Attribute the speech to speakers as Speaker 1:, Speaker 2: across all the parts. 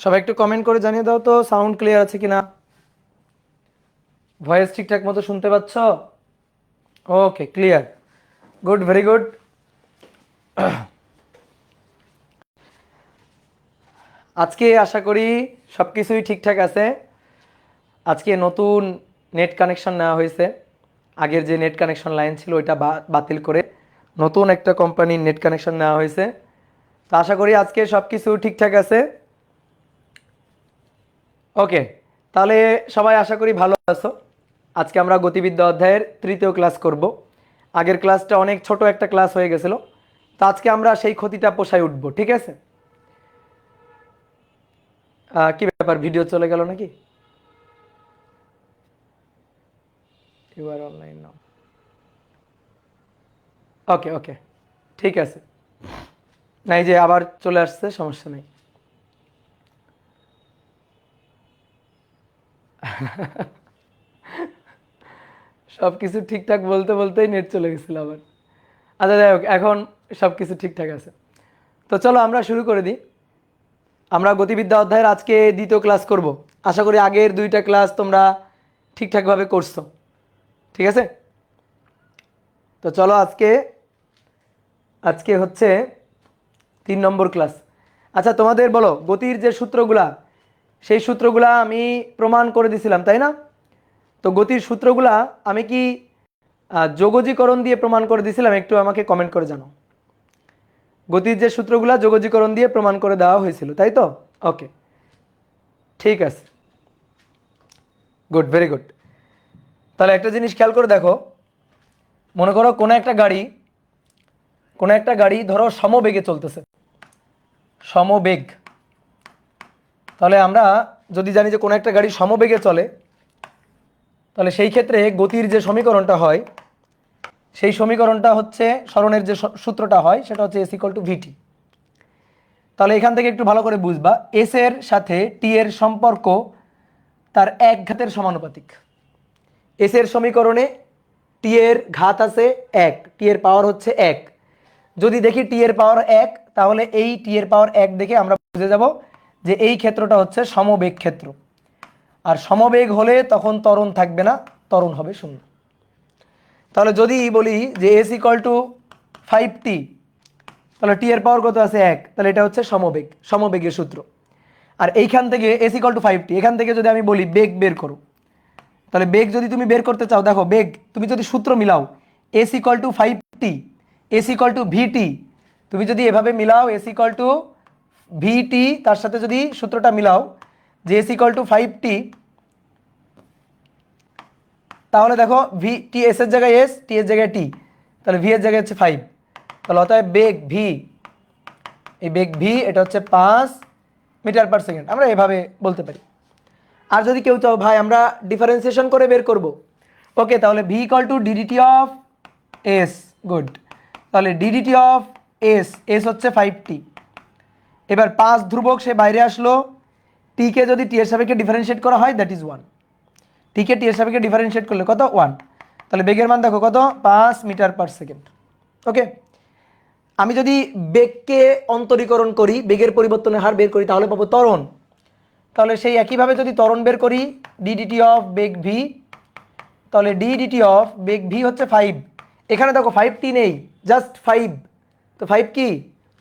Speaker 1: সবাই একটু কমেন্ট করে জানিয়ে দাও তো সাউন্ড ক্লিয়ার আছে কিনা, ভয়েস ঠিকঠাক মতো শুনতে পাচ্ছ? ওকে, ক্লিয়ার, গুড, ভেরি গুড। আজকে আশা করি সব কিছুই ঠিকঠাক আছে। আজকে নতুন নেট কানেকশন নেওয়া হয়েছে। আগের যে নেট কানেকশন লাইন ছিল ওইটা বাতিল করে নতুন একটা কোম্পানির নেট কানেকশন নেওয়া হয়েছে। তো আশা করি আজকে সব কিছু ঠিকঠাক আছে। ওকে, তাহলে সবাই আশা করি ভালো আছো। আজকে আমরা গতিবিদ্যা অধ্যায়ের তৃতীয় ক্লাস করব। আগের ক্লাসটা অনেক ছোট একটা ক্লাস হয়ে গেছিল, তো আজকে আমরা সেই ক্ষতিটা পোষায় উঠবো, ঠিক আছে? কি ব্যাপার, ভিডিও চলে গেল নাকি? ইউ আর অনলাইন নাও। ওকে ওকে, ঠিক আছে। নাই যে আবার চলে আসছে, সমস্যা নেই। সব কিছু ঠিকঠাক বলতে বলতেই নেট চলে গেছিল আবার। আচ্ছা, যাই হোক, এখন সব কিছু ঠিকঠাক আছে। তো চলো আমরা শুরু করে দিই। আমরা গতিবিদ্যা অধ্যায়ের আজকে দ্বিতীয় ক্লাস করব। আশা করি আগের দুইটা ক্লাস তোমরা ঠিকঠাকভাবে করছো, ঠিক আছে? তো চলো আজকে আজকে হচ্ছে 3 নম্বর ক্লাস। আচ্ছা, তোমাদের বলো, গতির যে সূত্রগুলা, সেই সূত্রগুলা আমি প্রমাণ করে দিছিলাম, তাই না? তো গতির সূত্রগুলা আমি কি যোগজীকরণ দিয়ে প্রমাণ করে দিছিলাম? একটু আমাকে কমেন্ট করে জানাও। গতির যে সূত্রগুলা যোগজীকরণ দিয়ে প্রমাণ করে দেওয়া হয়েছিল, তাই তো? ওকে, ঠিক আছে, গুড, ভেরি গুড। তাহলে একটা জিনিস খেয়াল করে দেখো। মনে করো কোনো একটা গাড়ি ধরো সমবেগে চলতেছে, সমবেগ। তাহলে আমরা যদি জানি যে কোনো একটা গাড়ি সমবেগে চলে, তাহলে সেই ক্ষেত্রে গতির যে সমীকরণটা হয়, সেই সমীকরণটা হচ্ছে, সরণের যে সূত্রটা হয় সেটা হচ্ছে এস ইকুয়াল টু ভিটি। তাহলে এখান থেকে একটু ভালো করে বুঝবা, এস এর সাথে টি এর সম্পর্ক তার এক ঘাতের সমানুপাতিক। এস এর সমীকরণে টি এর ঘাত আছে 1, টি এর পাওয়ার হচ্ছে 1। যদি দেখি টি এর পাওয়ার 1, তাহলে এই টি এর পাওয়ার 1 দেখে আমরা বুঝে যাব যে এই ক্ষেত্রটা হচ্ছে সমবেগ ক্ষেত্র। আর সমবেগ হলে তখন ত্বরণ থাকবে না, ত্বরণ হবে 0। তাহলে যদি বলি যে এস ইকুয়াল টু 5t, তাহলে টি এর পাওয়ার কত আছে 1, তাহলে এটা হচ্ছে সমবেগ, সমবেগের সূত্র। আর এইখান থেকে এস ইকুয়াল টু 5t, এখান থেকে যদি আমি বলি বেগ বের করো, তাহলে বেগ যদি তুমি বের করতে চাও, দেখো বেগ তুমি যদি সূত্র মিলাও, S equal to 5t, S equal to V T, তুমি যদি এভাবে মিলাও এস ইকুয়াল টু ভিটি, তার সাথে যদি সূত্রটা মিলাও যে এস ইকুয়াল টু 5t, তাহলে দেখো ভি টি, এস এর জায়গায় এস, টি এর জায়গায় টি, তাহলে ভি এর জায়গায় হচ্ছে 5। তাহলে অতএব বেগ ভি, এই বেগ ভি এটা হচ্ছে 5 মিটার পার সেকেন্ড, আমরা এভাবে বলতে পারি। আর যদি কেউ চাও ভাই আমরা ডিফারেন্সিয়েশন করে বের করব, ওকে, তাহলে V equal two DDT of S, good. তাহলে ডিডিটি অফ এস, এস হচ্ছে 5t। এবার 5 ধ্রুবক সে বাইরে আসলো, টিকে যদি টি এর সাপেক্ষে ডিফারেন্সিয়েট করা হয় দ্যাট ইজ 1। টিকে টি এর সাপেক্ষে ডিফারেন্সিয়েট করলে কত? 1। তাহলে বেগের মান দেখো কত? 5 মিটার পার সেকেন্ড। ওকে, আমি যদি বেগকে অন্তরীকরণ করি, বেগের পরিবর্তনের হার বের করি, তাহলে পাবো ত্বরণ। তাহলে সেই একইভাবে যদি ত্বরণ বের করি, ডিডিটি অফ বেগ ভি, তাহলে ডিডিটি অফ বেগ ভি হচ্ছে 5। এখানে দেখো 5t নেই, জাস্ট 5। তো 5 কি?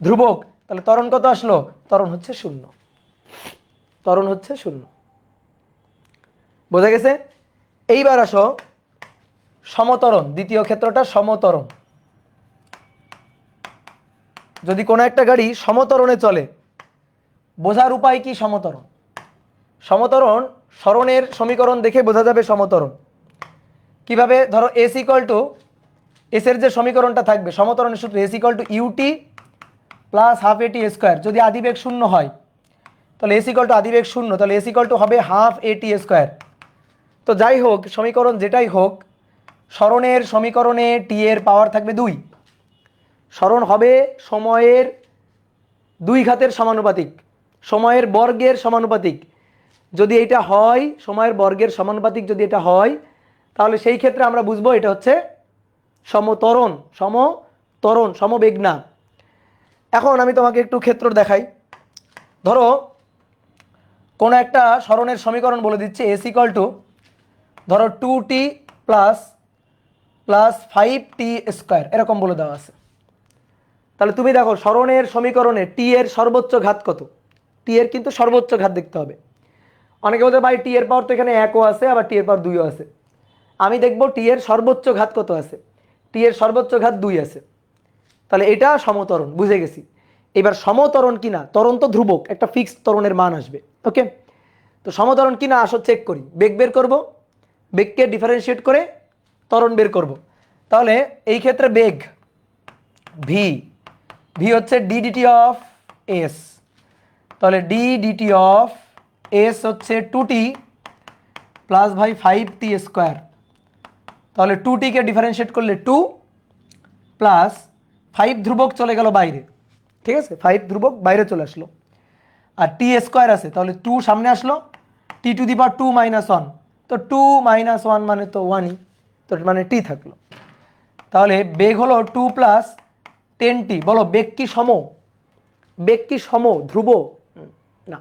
Speaker 1: ধ্রুবক। তাহলে ত্বরণ কত আসলো? ত্বরণ হচ্ছে 0। ত্বরণ হচ্ছে 0। বোঝা গেছে? এইবার আসো সমত্বরণ, দ্বিতীয় ক্ষেত্রটা সমত্বরণ। যদি কোনো একটা গাড়ি সমত্বরণে চলে, বোঝার উপায় কি? সমত্বরণ, সমত্বরণ সরণের সমীকরণ দেখে বোঝা যাবে সমত্বরণ কিভাবে। ধরো এস ইকুয়াল টু, এস এর যে সমীকরণটা থাকবে সমত্বরণের সূত্র, S equal to UT plus half এটি স্কোয়ার। যদি আদিবেগ 0 হয় তাহলে এস ইকুয়াল টু আদিবেগ 0, তাহলে এস ইকুয়াল টু হবে হাফ এটি স্কোয়ার। তো যাই হোক, সমীকরণ যেটাই হোক, সরণের সমীকরণে টি এর পাওয়ার থাকবে 2। সরণ হবে সময়ের 2 ঘাতের সমানুপাতিক, সময়ের বর্গের সমানুপাতিক। যদি এটা হয়, সময়ের বর্গের সমানুপাতিক যদি এটা হয়, তাহলে সেই ক্ষেত্রে আমরা বুঝবো এটা হচ্ছে সমত্বরণ, সমত্বরণ, সমবেগ না। এখন আমি তোমাকে একটু ক্ষেত্র দেখাই। ধরো কোনো একটা সরণের সমীকরণ বলে দিচ্ছে এস ইকুয়াল টু ধরো 2t plus plus 5t square এরকম বলে দেওয়া আছে। তাহলে তুমি দেখো সরণের সমীকরণে টি এর সর্বোচ্চ ঘাত কত, টি এর কিন্তু সর্বোচ্চ ঘাত দেখতে হবে। অনেকে বলতে ভাই টি এর পাওয়ার তো এখানে 1ও আছে আবার টি এর পাওয়ার 2ও আছে। আমি দেখব টি এর সর্বোচ্চ ঘাত কত আছে, টি এর সর্বোচ্চ ঘাত 2 আছে। তাহলে এটা সমতরণ, বুঝে গেছি। এবার সমতরণ কিনা, ত্বরণ তো ধ্রুবক, একটা ফিক্সড ত্বরণের মান আসবে। ওকে, তো সমতরণ কিনা আসো চেক করি। বেগ বের করব, বেগকে ডিফারেন্সিয়েট করে ত্বরণ বের করব। তাহলে এই ক্ষেত্রে বেগ ভি, ভি হচ্ছে ডি ডিটি অফ এস। তাহলে ডি ডিটি অফ এস হচ্ছে 2t প্লাস ভাই 5t স্কোয়ার। তাহলে 2tকে ডিফারেন্সিয়েট করলে 2 প্লাস 5 ধ্রুবক চলে গেল বাইরে, ঠিক আছে, 5 ধ্রুবক বাইরে চলে আসলো, আর টি স্কোয়ার আছে তাহলে 2 সামনে আসলো, টি টু দি পাওয়ার 2 মাইনাস 1, তো 2 মাইনাস 1 মানে তো 1ই, তো মানে টি থাকলো। তাহলে বেগ হলো 2 প্লাস 10t। বলো বেগ কি সম, বেগ কি সম ধ্রুব না?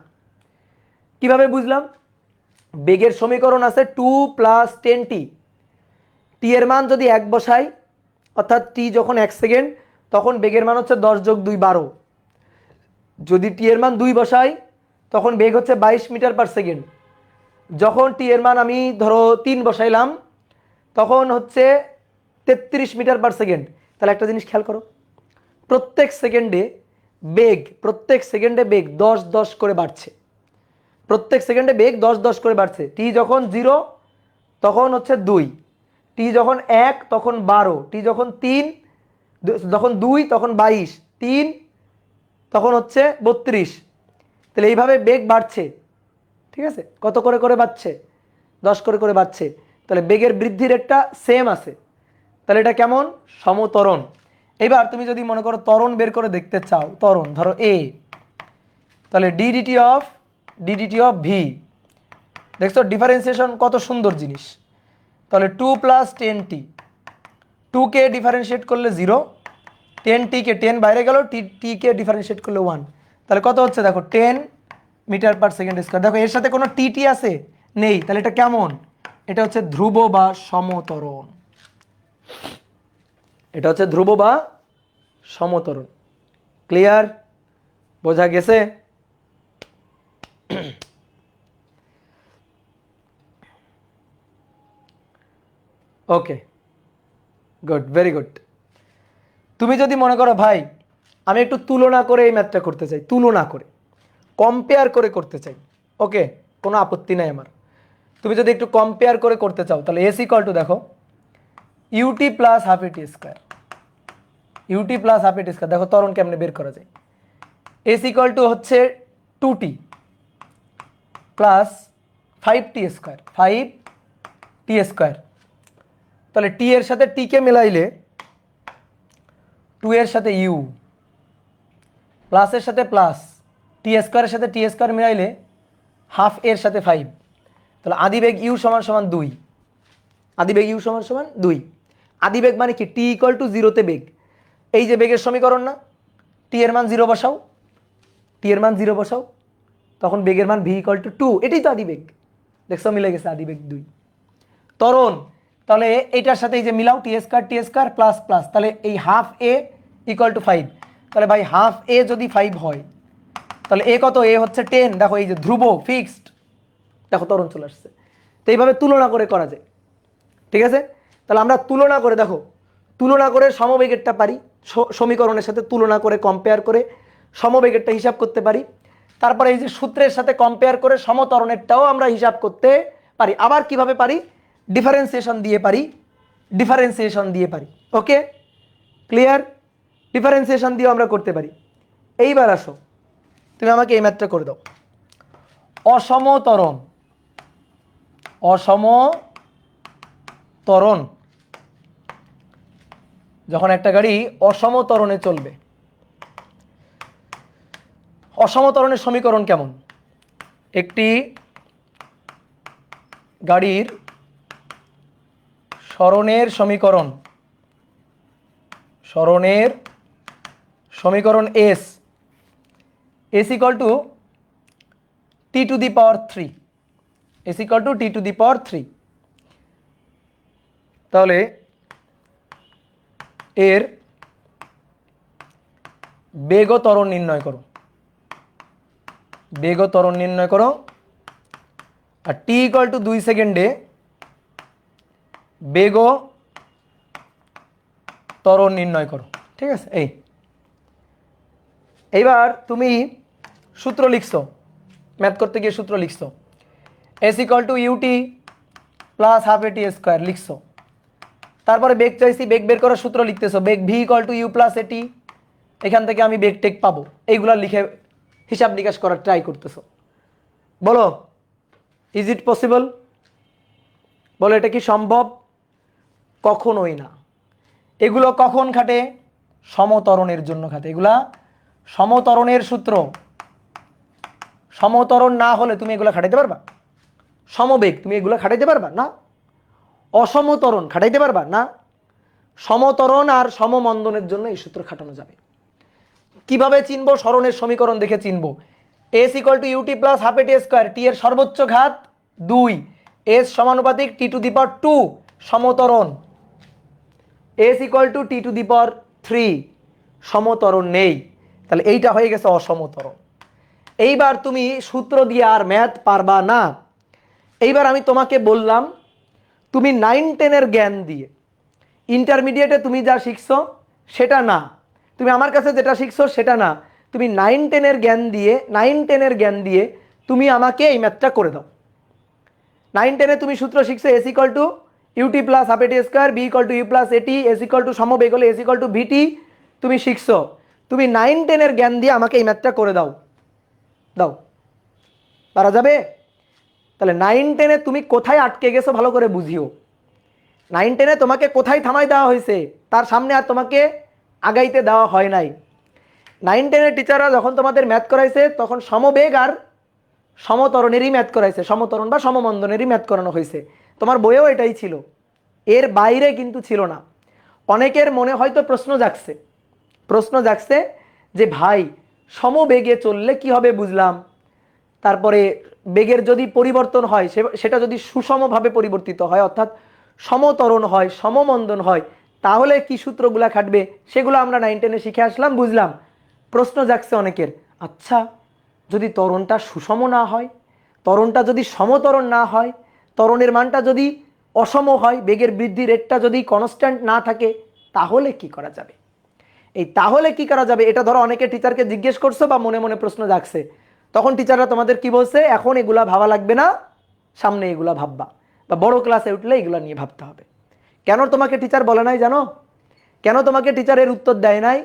Speaker 1: কিভাবে বুঝলাম? বেগের সমীকরণ আছে 2 প্লাস 10t, টি এর মান যদি 1 বসাই অর্থাৎ টি যখন 1 সেকেন্ড তখন বেগের মান হচ্ছে 10 যোগ 2 12। যদি টি এর মান 2 বসাই তখন বেগ হচ্ছে 22 মিটার পার সেকেন্ড। যখন টি এর মান আমি ধরো 3 বসাইলাম তখন হচ্ছে 33 মিটার পার সেকেন্ড। তাহলে একটা জিনিস খেয়াল করো, প্রত্যেক সেকেন্ডে বেগ, প্রত্যেক সেকেন্ডে বেগ 10 10 করে বাড়ছে, প্রত্যেক সেকেন্ডে বেগ 10 10 করে বাড়ছে। টি যখন 0 তখন হচ্ছে 2, টি যখন 1 তখন 12, টি যখন 3 যখন 2 তখন 22, 3 তখন হচ্ছে 32। তাহলে এইভাবে বেগ বাড়ছে, ঠিক আছে, কত করে করে বাড়ছে? 10 করে করে বাড়ছে। তাহলে বেগের বৃদ্ধি রেটটা সেম আছে। তাহলে এটা কেমন? সমতরণ। এবার তুমি যদি মনে করো ত্বরণ বের করে দেখতে চাও, ত্বরণ ধরো এ, তাহলে ডিডিটি অফ ভি। দেখছো ডিফারেন্সিয়েশন কত সুন্দর জিনিস। তাহলে 2 প্লাস 10t, 2কে ডিফারেন্সিয়েট করলে 0, 10tকে 10 বাইরে গেল, টিকে ডিফারেন্সিয়েট করলে 1। তাহলে কত হচ্ছে দেখো 10 মিটার পার সেকেন্ড স্কোয়ার। দেখো এর সাথে কোনো টি আছে নেই, তাহলে এটা কেমন? এটা হচ্ছে ধ্রুব বা সমতরণ, এটা হচ্ছে ধ্রুব বা সমতরণ। ক্লিয়ার? বোঝা গেছে? ওকে, গুড, ভেরি গুড। তুমি যদি মনে করো ভাই আমি একটু তুলনা করে এই ম্যাথটা করতে চাই, তুলনা করে কম্পেয়ার করে করতে চাই, ওকে, কোনো আপত্তি নাই আমার। তুমি যদি একটু কম্পেয়ার করে করতে চাও তাহলে এস ইকুয়াল টু দেখো ইউটি প্লাস হাফ এটি স্কোয়ার, ইউটি প্লাস হাফ এটি স্কোয়ার। দেখো ত্বরণ কেমনে বের করা যায়। এস ইকুয়াল টু হচ্ছে 2t plus 5t square, 5t square. তাহলে টি এর সাথে টিকে মেলাইলে 2 এর সাথে ইউ, প্লাসের সাথে প্লাস, টি স্কোয়ারের সাথে টি স্কোয়ার মিলাইলে হাফ এর সাথে 5। তাহলে আদিবেগ ইউ সমান সমান 2, আদিবেগ ইউ সমান সমান 2। আদিবেগ মানে কি? টি ইকুয়াল টু 0তে বেগ। এই যে বেগের সমীকরণ না, টি এর মান 0 বসাও, টি এর মান 0 বসাও, তখন বেগের মান ভি ইকুয়াল টু 2। এটাই তো আদিবেগ। দেখছো মিলে গেছে, আদিবেগ 2। ত্বরণ তাহলে এইটার সাথে এই যে মিলাও টি স্কোয়ার প্লাস প্লাস, তাহলে এই হাফ এ ইকুয়াল টু 5। তাহলে ভাই হাফ এ যদি 5 হয় তাহলে এ কত? এ হচ্ছে 10। দেখো এই যে ধ্রুব ফিক্সড, দেখো ত্বরণ চলে আসছে। তো এইভাবে তুলনা করে করা যায়, ঠিক আছে। তাহলে আমরা তুলনা করে দেখো, তুলনা করে সমবেগেরটা পারি, সমীকরণের সাথে তুলনা করে কম্পেয়ার করে সমবেগেরটা হিসাব করতে পারি। তারপরে এই যে সূত্রের সাথে কম্পেয়ার করে সমতরণেরটাও আমরা হিসাব করতে পারি। আবার কিভাবে পারি? ডিফারেন্সিয়েশন দিয়ে পারি, ডিফারেন্সিয়েশন দিয়ে পারি। ওকে, ক্লিয়ার? ডিফারেন্সিয়েশন দিয়েও আমরা করতে পারি। এইবার আসো তুমি আমাকে এই ম্যাথটা করে দাও। অসমতরণ, অসমতরণ যখন একটা গাড়ি অসমতরণে চলবে, অসমতরণের সমীকরণ কেমন? একটি গাড়ির সরণের সমীকরণ, সরণের সমীকরণ S, S equal to T to the power 3, S equal to T to the power 3। তাহলে এর বেগ ও ত্বরণ নির্ণয় করো, বেগ ও ত্বরণ নির্ণয় করো। আর টি ইকুয়াল টু 2 সেকেন্ডে বেগ ও ত্বরণ নির্ণয় করো। ঠিক আছে, এইবার তুমি সূত্র লিখছো, ম্যাথ করতে গিয়ে সূত্র লিখছো, S equal to UT plus half এটি স্কোয়ার লিখছো। তারপরে বেগ চাইছি, বেগ বের করার সূত্র লিখতেছো, বেগ V equal to U plus A T, এখান থেকে আমি বেগ টেক পাবো, এইগুলা লিখে হিসাব নিকাশ করার ট্রাই করতেছো। বলো, ইজ ইট পসিবল? বলো, এটা কি সম্ভব? কখনোই না। এগুলো কখন খাটে? সমত্বরণের জন্য খাটে। এগুলা সমত্বরণের সূত্র। সমত্বরণ না হলে তুমি এগুলা খাটাইতে পারবা? সমবেগ তুমি এগুলা খাটাইতে পারবা না। অসমত্বরণ খাটাইতে পারবা না। সমত্বরণ আর সমমন্দনের জন্য এই সূত্র খাটানো যাবে। কিভাবে চিনবো? সরণের সমীকরণ দেখে চিনবো। S equal to UT plus half এটি স্কোয়ার, টি এর সর্বোচ্চ ঘাত 2, এস সমানুপাতিক টি টু দি পাওয়ার 2 সমত্বরণ। S equal to T to the power 3 সমত্বরণ নেই, তাহলে এইটা হয়ে গেছে অসমত্বরণ। এইবার তুমি সূত্র দিয়ে আর ম্যাথ পারবা না। এইবার আমি তোমাকে বললাম, তুমি 9-10-এর জ্ঞান দিয়ে ইন্টারমিডিয়েটে তুমি যা শিখছো সেটা না, তুমি আমার কাছে যেটা শিখছো সেটা না, তুমি 9-10-এর জ্ঞান দিয়ে 9-10-এর জ্ঞান দিয়ে তুমি আমাকে এই ম্যাথটা করে দাও। 9-10-এ তুমি সূত্র শিখছো S equal to UT plus half এটি square, B equal to U plus A T, S equal to সমবেগ হলে এস ইকুয়াল টু ভিটি তুমি শিখছো। তুমি 9-10-এর জ্ঞান দিয়ে আমাকে এই ম্যাথটা করে দাও। দাও, পারা যাবে? তাহলে 9-10-এ তুমি কোথায় আটকে গেছো ভালো করে বুঝিও। 9-10-এ তোমাকে কোথায় থামাই দেওয়া হয়েছে, তার সামনে আর তোমাকে আগাইতে দেওয়া হয় নাই। 9-10-এর টিচাররা যখন তোমাদের ম্যাথ করাইছে তখন সমবেগ আর সমত্বরণেরই ম্যাথ করাইছে, সমত্বরণ বা সমমন্দনেরই ম্যাথ করানো হয়েছে। তোমার বইয়েও এটাই ছিল, এর বাইরে কিন্তু ছিল না। অনেকের মনে হয়তো প্রশ্ন জাগছে যে ভাই সমবেগে চললে কি হবে বুঝলাম, তারপরে বেগের যদি পরিবর্তন হয় সেটা যদি সুষমভাবে পরিবর্তিত হয়, অর্থাৎ সমত্বরণ হয়, সমমন্দন হয়, তাহলে কি সূত্রগুলা খাটবে, সেগুলো আমরা 9-10-এ শিখে আসলাম, বুঝলাম। প্রশ্ন জাগছে অনেকের, আচ্ছা যদি ত্বরণটা সুষম না হয়, ত্বরণটা যদি সমত্বরণ না হয়, ত্বরণের মানটা যদি অসম হয়, বেগের বৃদ্ধি রেটটা যদি কনস্ট্যান্ট না থাকে, তাহলে কি করা যাবে? এই তাহলে কি করা যাবে এটা ধরো অনেকে টিচারকে জিজ্ঞেস করছো বা মনে মনে প্রশ্ন জাগছে, তখন টিচাররা তোমাদের কি বলছে, এখন এগুলা ভাবা লাগবে না, সামনে এগুলা ভাববা, বা বড় ক্লাসে উঠলে এগুলা নিয়ে ভাবতে হবে। কেন তোমাকে টিচার বলে নাই জানো? কেন তোমাকে টিচারের উত্তর দেয় নাই,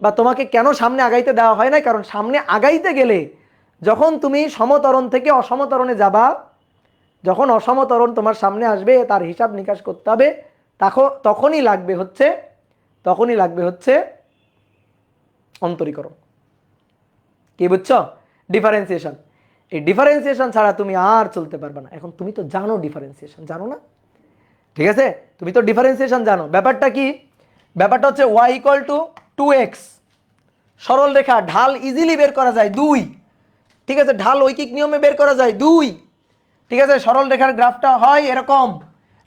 Speaker 1: বা তোমাকে কেন সামনে আগাইতে দেওয়া হয় নাই? কারণ সামনে আগাইতে গেলে যখন তুমি সমত্বরণ থেকে অসমত্বরণে যাবা, যখন অসমত্বরণ তোমার সামনে আসবে, তার হিসাব নিকাশ করতে হবে, তখনই লাগবে হচ্ছে অন্তরীকরণ। কি বুঝছো? ডিফারেন্সিয়েশন। এই ডিফারেন্সিয়েশন ছাড়া তুমি আর চলতে পারবে না। এখন তুমি তো জানো ডিফারেন্সিয়েশন, জানো না? ঠিক আছে, তুমি তো ডিফারেন্সিয়েশন জানো। ব্যাপারটা কি? ব্যাপারটা হচ্ছে y ইকুয়াল টু 2x, সরল রেখা, ঢাল ইজিলি বের করা যায় 2। ঠিক আছে, ঢাল ঐকিক নিয়মে বের করা যায় 2। ঠিক আছে, সরল রেখার গ্রাফটা হয় এরকম,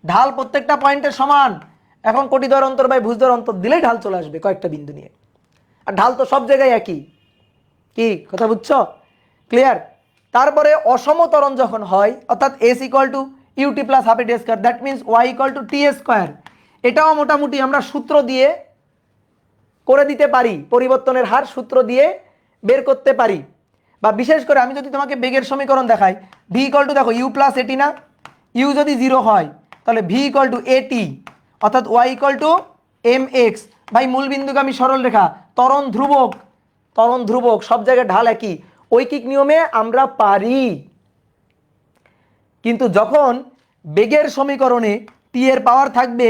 Speaker 1: ঢাল প্রত্যেকটা পয়েন্টের সমান। এখন কোটিদ্বয় অন্তর বাই ভুজদ্বয় অন্তর দিলেই ঢাল চলে আসবে কয়েকটা বিন্দু নিয়ে। আর ঢাল তো সব জায়গায় একই। কি কথা বুঝছো? ক্লিয়ার? তারপরে অসমত্বরণ যখন হয়, অর্থাৎ S equal to UT plus half এটি square, that means Y equal to T square, এটাও মোটামুটি আমরা সূত্র দিয়ে করে দিতে পারি, পরিবর্তনের হার সূত্র দিয়ে বের করতে পারি। বা বিশেষ করে আমি যদি তোমাকে বেগের সমীকরণ দেখাই, ভি ইকুয়াল টু দেখো ইউ প্লাস এটি না, ইউ যদি 0 হয় তাহলে ভি ইকুয়াল টু এটি, অর্থাৎ Y equal to M X. ভাই মূলবিন্দুগামী সরল রেখা, ত্বরণ ধ্রুবক, সব জায়গায় ঢাল একই, ঐকিক নিয়মে আমরা পারি। কিন্তু যখন বেগের সমীকরণে টি এর পাওয়ার থাকবে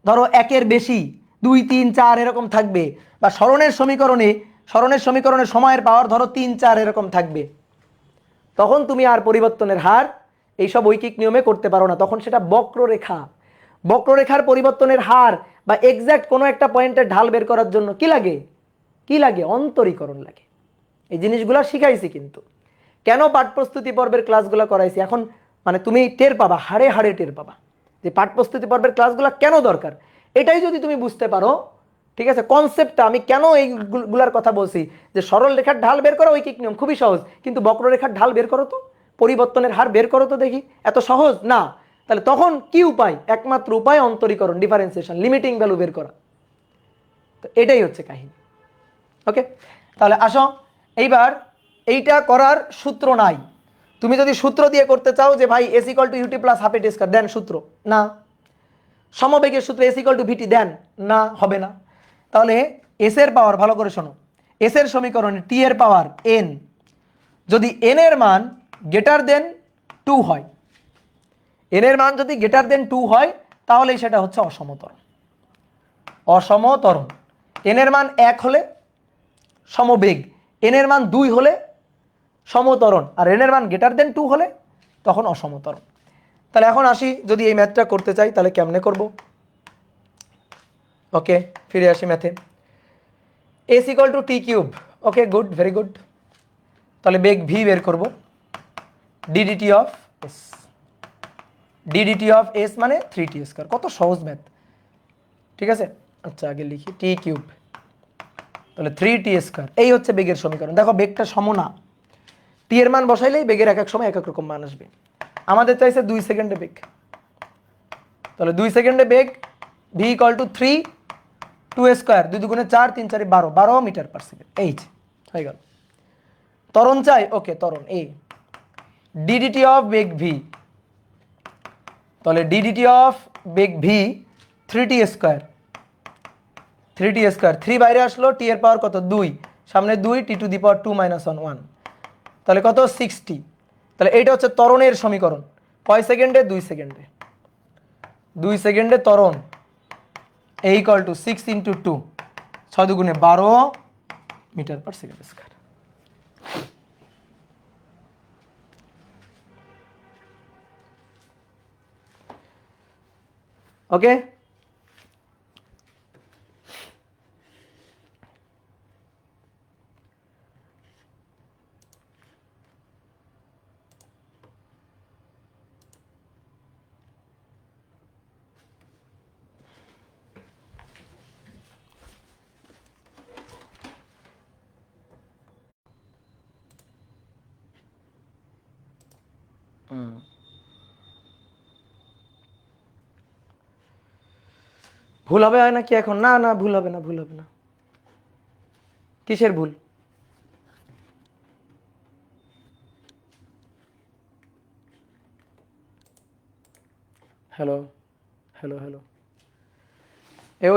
Speaker 1: ধরো 1-এর বেশি, 2, 3, 4 এরকম থাকবে, বা সরণের সমীকরণে সময়ের পাওয়ার ধরো 3, 4 এরকম থাকবে, তখন তুমি আর পরিবর্তনের হার এইসব ঐকিক নিয়মে করতে পারো না। তখন সেটা বক্ররেখার পরিবর্তনের হার বা এক্স্যাক্ট কোনো একটা পয়েন্টের ঢাল বের করার জন্য কি লাগে? অন্তরীকরণ লাগে। এই জিনিসগুলো শিখাইছি কিন্তু। কেন পাঠ প্রস্তুতি পর্বের ক্লাসগুলো করাইছি এখন মানে তুমি টের পাবা, হাড়ে হাড়ে টের পাবা যে পাঠ প্রস্তুতি পর্বের ক্লাসগুলো কেন দরকার। এটাই যদি তুমি বুঝতে পারো, ঠিক আছে, কনসেপ্টটা আমি কেন এইগুলার কথা বলছি, যে সরল রেখার ঢাল বের করা ঐকিক নিয়ম খুবই সহজ, কিন্তু বক্ররেখার ঢাল বের করো তো, পরিবর্তনের হার বের করো তো দেখি, এত সহজ না। তাহলে তখন কি উপায়? একমাত্র উপায় অন্তরীকরণ, ডিফারেন্সিয়েশন, লিমিটিং ভ্যালু বের করা। তো এটাই হচ্ছে কাহিনী। ওকে, তাহলে আসো এইবার এইটা করার সূত্র নাই। তুমি যদি সূত্র দিয়ে করতে চাও যে ভাই S equal to UT plus half A T square, দেন সূত্র না। সমবেগের সূত্র এস ইকুয়াল টু ভিটি, দেন না, হবে না। তাহলে এস এর পাওয়ার, ভালো করে শোনো, এস এর সমীকরণে টি এর পাওয়ার এন, যদি এন এর মান গ্রেটার দেন 2 হয়, এন এর মান যদি গ্রেটার দেন 2 হয় তাহলে সেটা হচ্ছে অসমতরণ। অসমতরণ এন এর মান 1 হলে সমবেগ, এন এর মান 2 হলে সমতরণ, আর এন এর মান গ্রেটার দেন 2 হলে তখন অসমতরণ। তাহলে এখন আসি, যদি এই ম্যাথটা করতে চাই তাহলে কেমনে করব? ওকে, ফিরে আসি ম্যাথে। S equal to T cube, okay good, very good. তাহলে বেগ ভি বের করব, DDT of S, DDT of S মানে 3t স্কয়ার। কত সহজ ম্যাথ, ঠিক আছে। আচ্ছা আগে লিখি টি কিউব, তাহলে 3t স্কয়ার, এই হচ্ছে বেগের সমীকরণ। দেখো বেগটা সম না, টি এর মান বসাইলেই বেগের এক এক সময় এক এক রকম মান আসবে। আমাদের চাইছে 2 সেকেন্ডে বেগ, তাহলে 2 সেকেন্ডে বেগ ভি ইকুয়াল টু 3 2 স্কয়ার, 2 দুগুণে 4 3 4 12 12 মিটার পার সেকেন্ড, এই হয়ে গেল। ত্বরণ চাই, ওকে ত্বরণ এই ডিডিটি অফ বেগ ভি, তাহলে DDT of beg V 3t square, 3t square, 3 বাইরে আসলো, টি এর পাওয়ার কত 2, সামনে 2, টি টু দি পাওয়ার 2 মাইনাস 1 1, তাহলে কত 60। তাহলে এইটা হচ্ছে ত্বরণের সমীকরণ। কয় সেকেন্ডে? 2 সেকেন্ডে, 2 সেকেন্ডে ত্বরণ এ ইকুয়াল টু 6 ইন্টু 2, 6 দুগুণে 12 মিটার পার সেকেন্ড স্কয়ার। ওকে, ভুল হবে হয় নাকি এখন? না না, ভুল হবে না, ভুল হবে না। কিসের ভুল? হ্যালো হ্যালো হ্যালো,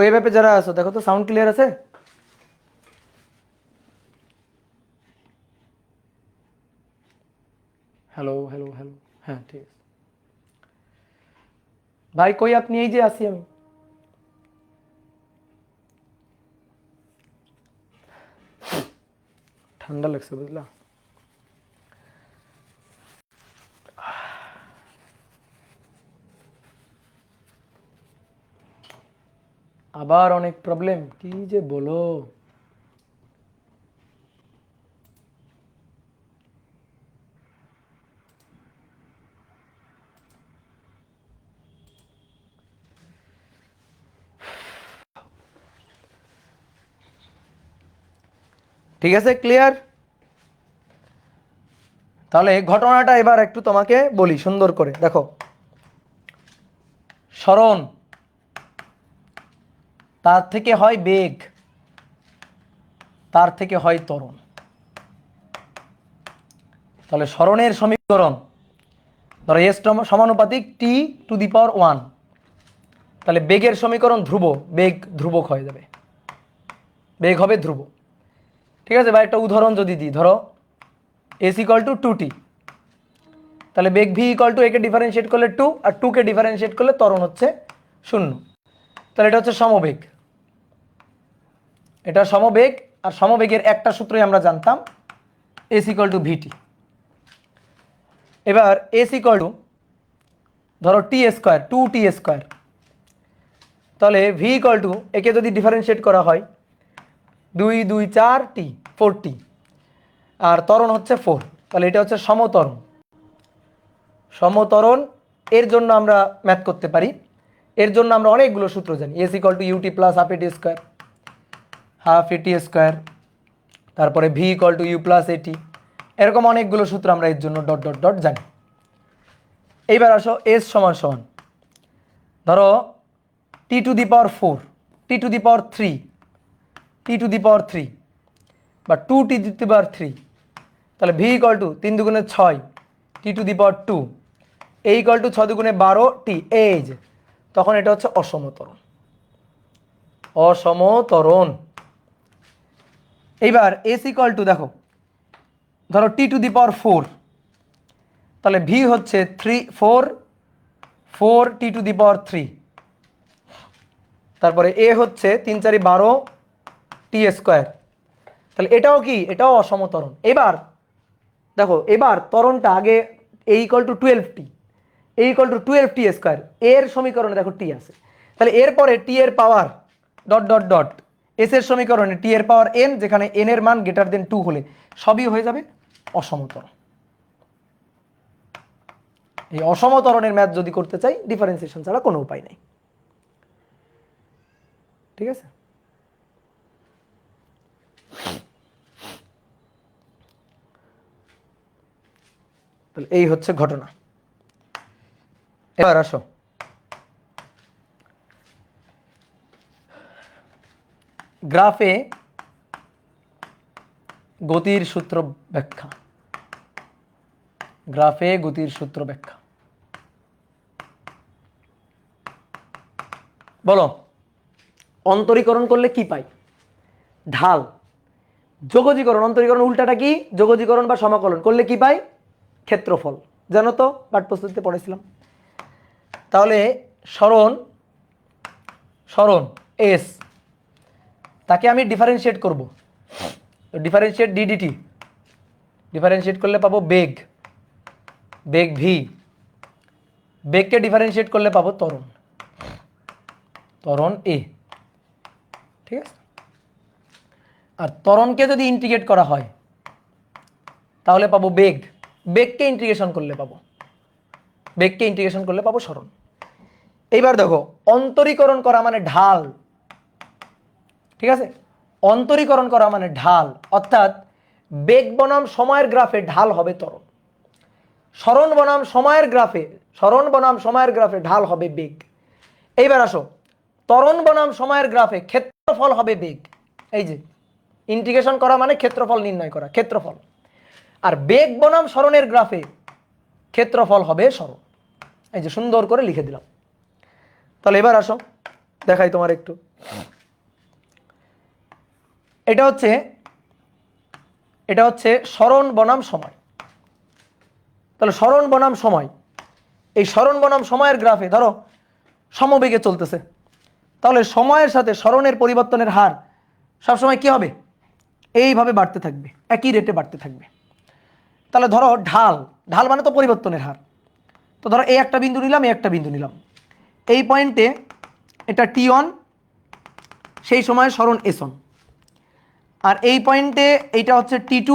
Speaker 1: ওই ব্যাপে যারা আছো দেখো তো সাউন্ড ক্লিয়ার আছে? হ্যালো হ্যালো হ্যালো, হ্যাঁ ঠিক আছে। ভাই কই আপনি? এই যে আছি আমি। ঠান্ডা লাগছে বুঝলা। আবার অনেক প্রবলেম, কি যে বলো। ঠিক আছে, ক্লিয়ার? তাহলে ঘটনাটা এবার একটু তোমাকে বলি সুন্দর করে, দেখো। সরণ, তার থেকে হয় বেগ, তার থেকে হয় ত্বরণ। তাহলে সরণের সমীকরণ ধরো এস সমানুপাতিক টি টু দি পাওয়ার 1, তাহলে বেগের সমীকরণ ধ্রুব, বেগ ধ্রুবক হয়ে যাবে, বেগ হবে ধ্রুব। ঠিক আছে, বা একটা উদাহরণ যদি দিই, ধরো এস ইকুয়াল টু 2t, তাহলে বেগ ভি ইকুয়াল টু একে ডিফারেন্সিয়েট করলে 2 আর 2 কে ডিফারেন্সিয়েট করলে ত্বরণ হচ্ছে 0। তাহলে এটা হচ্ছে সমবেগ, এটা সমবেগ। আর সমবেগের একটা সূত্রই আমরা জানতাম, এস ইকুয়াল টু ভিটি। এবার এস ইকুয়াল টু ধরো টি স্কোয়ার, 2t স্কোয়ার, তাহলে ভি ইকুয়াল টু একে যদি ডিফারেন্সিয়েট করা হয় 2 2 4t 4t, আর ত্বরণ হচ্ছে 4। তাহলে এটা হচ্ছে সমত্বরণ। সমত্বরণ এর জন্য আমরা ম্যাথ করতে পারি, এর জন্য আমরা অনেকগুলো সূত্র জানি। S equal to UT plus half এটি স্কোয়ার, হাফ এটি স্কোয়ার, তারপরে V equal to U plus AT, এরকম অনেকগুলো সূত্র আমরা এর জন্য ডট ডট ডট জানি। এইবার আসো এস সমান সমান ধরো T to the power 4, T to the power 3, T to the power 3 বা 2 টি টু দি পাওয়ার 3, তাহলে ভি ইকুয়াল টু 3 দুগুণে 6 T to the power 2, A equal to 6 দুগুণে 12 টি, এই যে তখন এটা হচ্ছে অসমতরণ। অসমতরণ। এইবার এস ইকুয়াল টু দেখো ধরো টি টু দি পাওয়ার 4, তাহলে ভি হচ্ছে 4 টি টু দি পাওয়ার 3, তারপরে এ হচ্ছে 3 4 12 টি স্কোয়ার, তাহলে এটাও কি, এটাও অসমতরণ। এবার দেখো এবার ত্বরণটা আগে A equal to 12 T, A equal to 12 T square, এর সমীকরণে দেখো টি আছে, তাহলে এরপরে টি এর power dot dot dot S এর সমীকরণে টি এর পাওয়ার এন, যেখানে এন এর মান গ্রেটার দেন 2 হলে সবই হয়ে যাবে অসমতরণ। এই অসমতরণের ম্যাথ যদি করতে চাই ডিফারেন্সিয়েশন ছাড়া কোনো উপায় নেই। ঠিক আছে, তাহলে এই হচ্ছে ঘটনা। এবার আসো গ্রাফে গতির সূত্র ব্যাখ্যা। গ্রাফে গতির সূত্র ব্যাখ্যা বলো। অন্তরীকরণ করলে কি পাই? ঢাল। যোগজীকরণ, অন্তরীকরণ উল্টাটা কি? যোগজীকরণ বা সমাকলন করলে কি পাই? ক্ষেত্রফল। জানো তো, পাঠ্যপুস্তকে পড়েছিলাম। তাহলে সরণ, সরণ এস, তাকে আমি ডিফারেন্সিয়েট করব, ডিফারেন্সিয়েট ডিডিটি, ডিফারেন্সিয়েট করলে পাবো বেগ, বেগ ভি, বেগকে ডিফারেন্সিয়েট করলে পাবো ত্বরণ, ত্বরণ এ। ঠিক আছে, আর ত্বরণকে যদি ইন্টিগ্রেট করা হয় তাহলে পাবো বেগ, বেগকে ইন্টিগ্রেশন করলে পাবো, বেগকে ইন্টিগ্রেশন করলে পাবো সরণ। এইবার দেখো অন্তরীকরণ করা মানে ঢাল। ঠিক আছে, অন্তরীকরণ করা মানে ঢাল, অর্থাৎ বেগ বনাম সময়ের গ্রাফে ঢাল হবে ত্বরণ, সরণ বনাম সময়ের গ্রাফে, সরণ বনাম সময়ের গ্রাফে ঢাল হবে বেগ। এইবার আসো ত্বরণ বনাম সময়ের গ্রাফে ক্ষেত্রফল হবে বেগ। এই যে ইন্টিগ্রেশন করা মানে ক্ষেত্রফল নির্ণয় করা, ক্ষেত্রফল। আর বেগ বনাম সরণের গ্রাফে ক্ষেত্রফল হবে সরণ। এই যে সুন্দর করে লিখে দিলাম। তাহলে এবার আসো দেখাই তোমার একটু। এটা হচ্ছে, এটা হচ্ছে সরণ বনাম সময়। তাহলে সরণ বনাম সময়, এই সরণ বনাম সময়ের গ্রাফে ধরো সমবেগে চলতেছে, তাহলে সময়ের সাথে সরণের পরিবর্তনের হার সবসময় কি হবে? এইভাবে বাড়তে থাকবে, একই রেটে বাড়তে থাকবে। তাহলে ধরো ঢাল, ঢাল মানে তো পরিবর্তনের হার। তো ধরো এই একটা বিন্দু নিলাম, এই একটা বিন্দু নিলাম, এই পয়েন্টে এটা টি1, সেই সময় সরণ এস1, আর এই পয়েন্টে এইটা হচ্ছে টি2,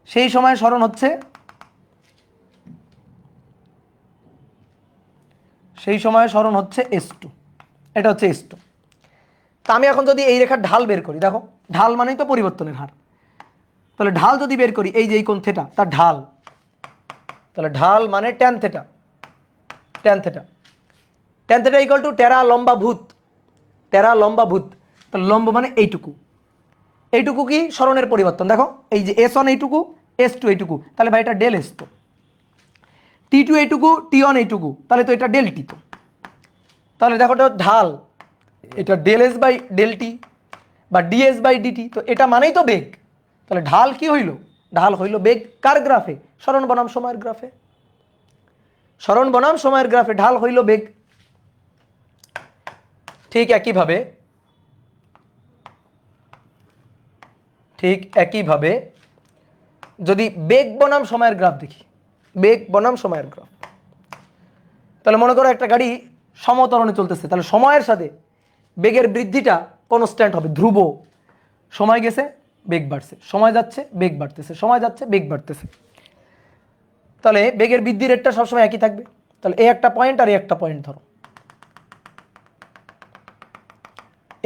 Speaker 1: সেই সময় সরণ হচ্ছে, সেই সময় সরণ হচ্ছে এস2, এটা হচ্ছে এস2। তা আমি এখন যদি এই রেখার ঢাল বের করি, দেখো ঢাল মানেই তো পরিবর্তনের হার, তাহলে ঢাল যদি বের করি এই যে এই কোণ থেটা তার ঢাল, তাহলে ঢাল মানে tan theta, tan theta, tan theta equal to টেরা লম্বা ভূত, টেরা লম্বা ভূত। তাহলে লম্ব মানে এইটুকু, এইটুকু কি সরণের পরিবর্তন। দেখো এই যে এস1 এইটুকু, এস2 এইটুকু, তাহলে ভাই এটা ডেল এস তো, টি2 এইটুকু, টি1 এইটুকু, তাহলে তো এটা ডেল টি তো। তাহলে দেখো এটা ঢাল, এটা del S by del T বা ডিএস বাই ডিটি, তো এটা মানেই তো বেগ। তাহলে ঢাল কি হইল? ঢাল হইল বেগ। কার গ্রাফে? সরণ বনাম সময়ের গ্রাফে, সরণ বনাম সময়ের গ্রাফে ঢাল হইল বেগ। ঠিক একইভাবে, ঠিক একইভাবে যদি বেগ বনাম সময়ের গ্রাফ দেখি, বেগ বনাম সময়ের গ্রাফ, তাহলে মনে করো একটা গাড়ি সমতরণে চলতেছে, তাহলে সময়ের সাথে বেগের বৃদ্ধিটা কনস্ট্যান্ট হবে, ধ্রুব। সময় গেছে, বেগ বাড়ছে, সময় যাচ্ছে বেগ বাড়তেছে, সময় যাচ্ছে বেগ বাড়তেছে। তাহলে বেগের বৃদ্ধি রেটটা সবসময় একই থাকবে। তাহলে এই একটা পয়েন্ট আর এই একটা পয়েন্ট ধরো,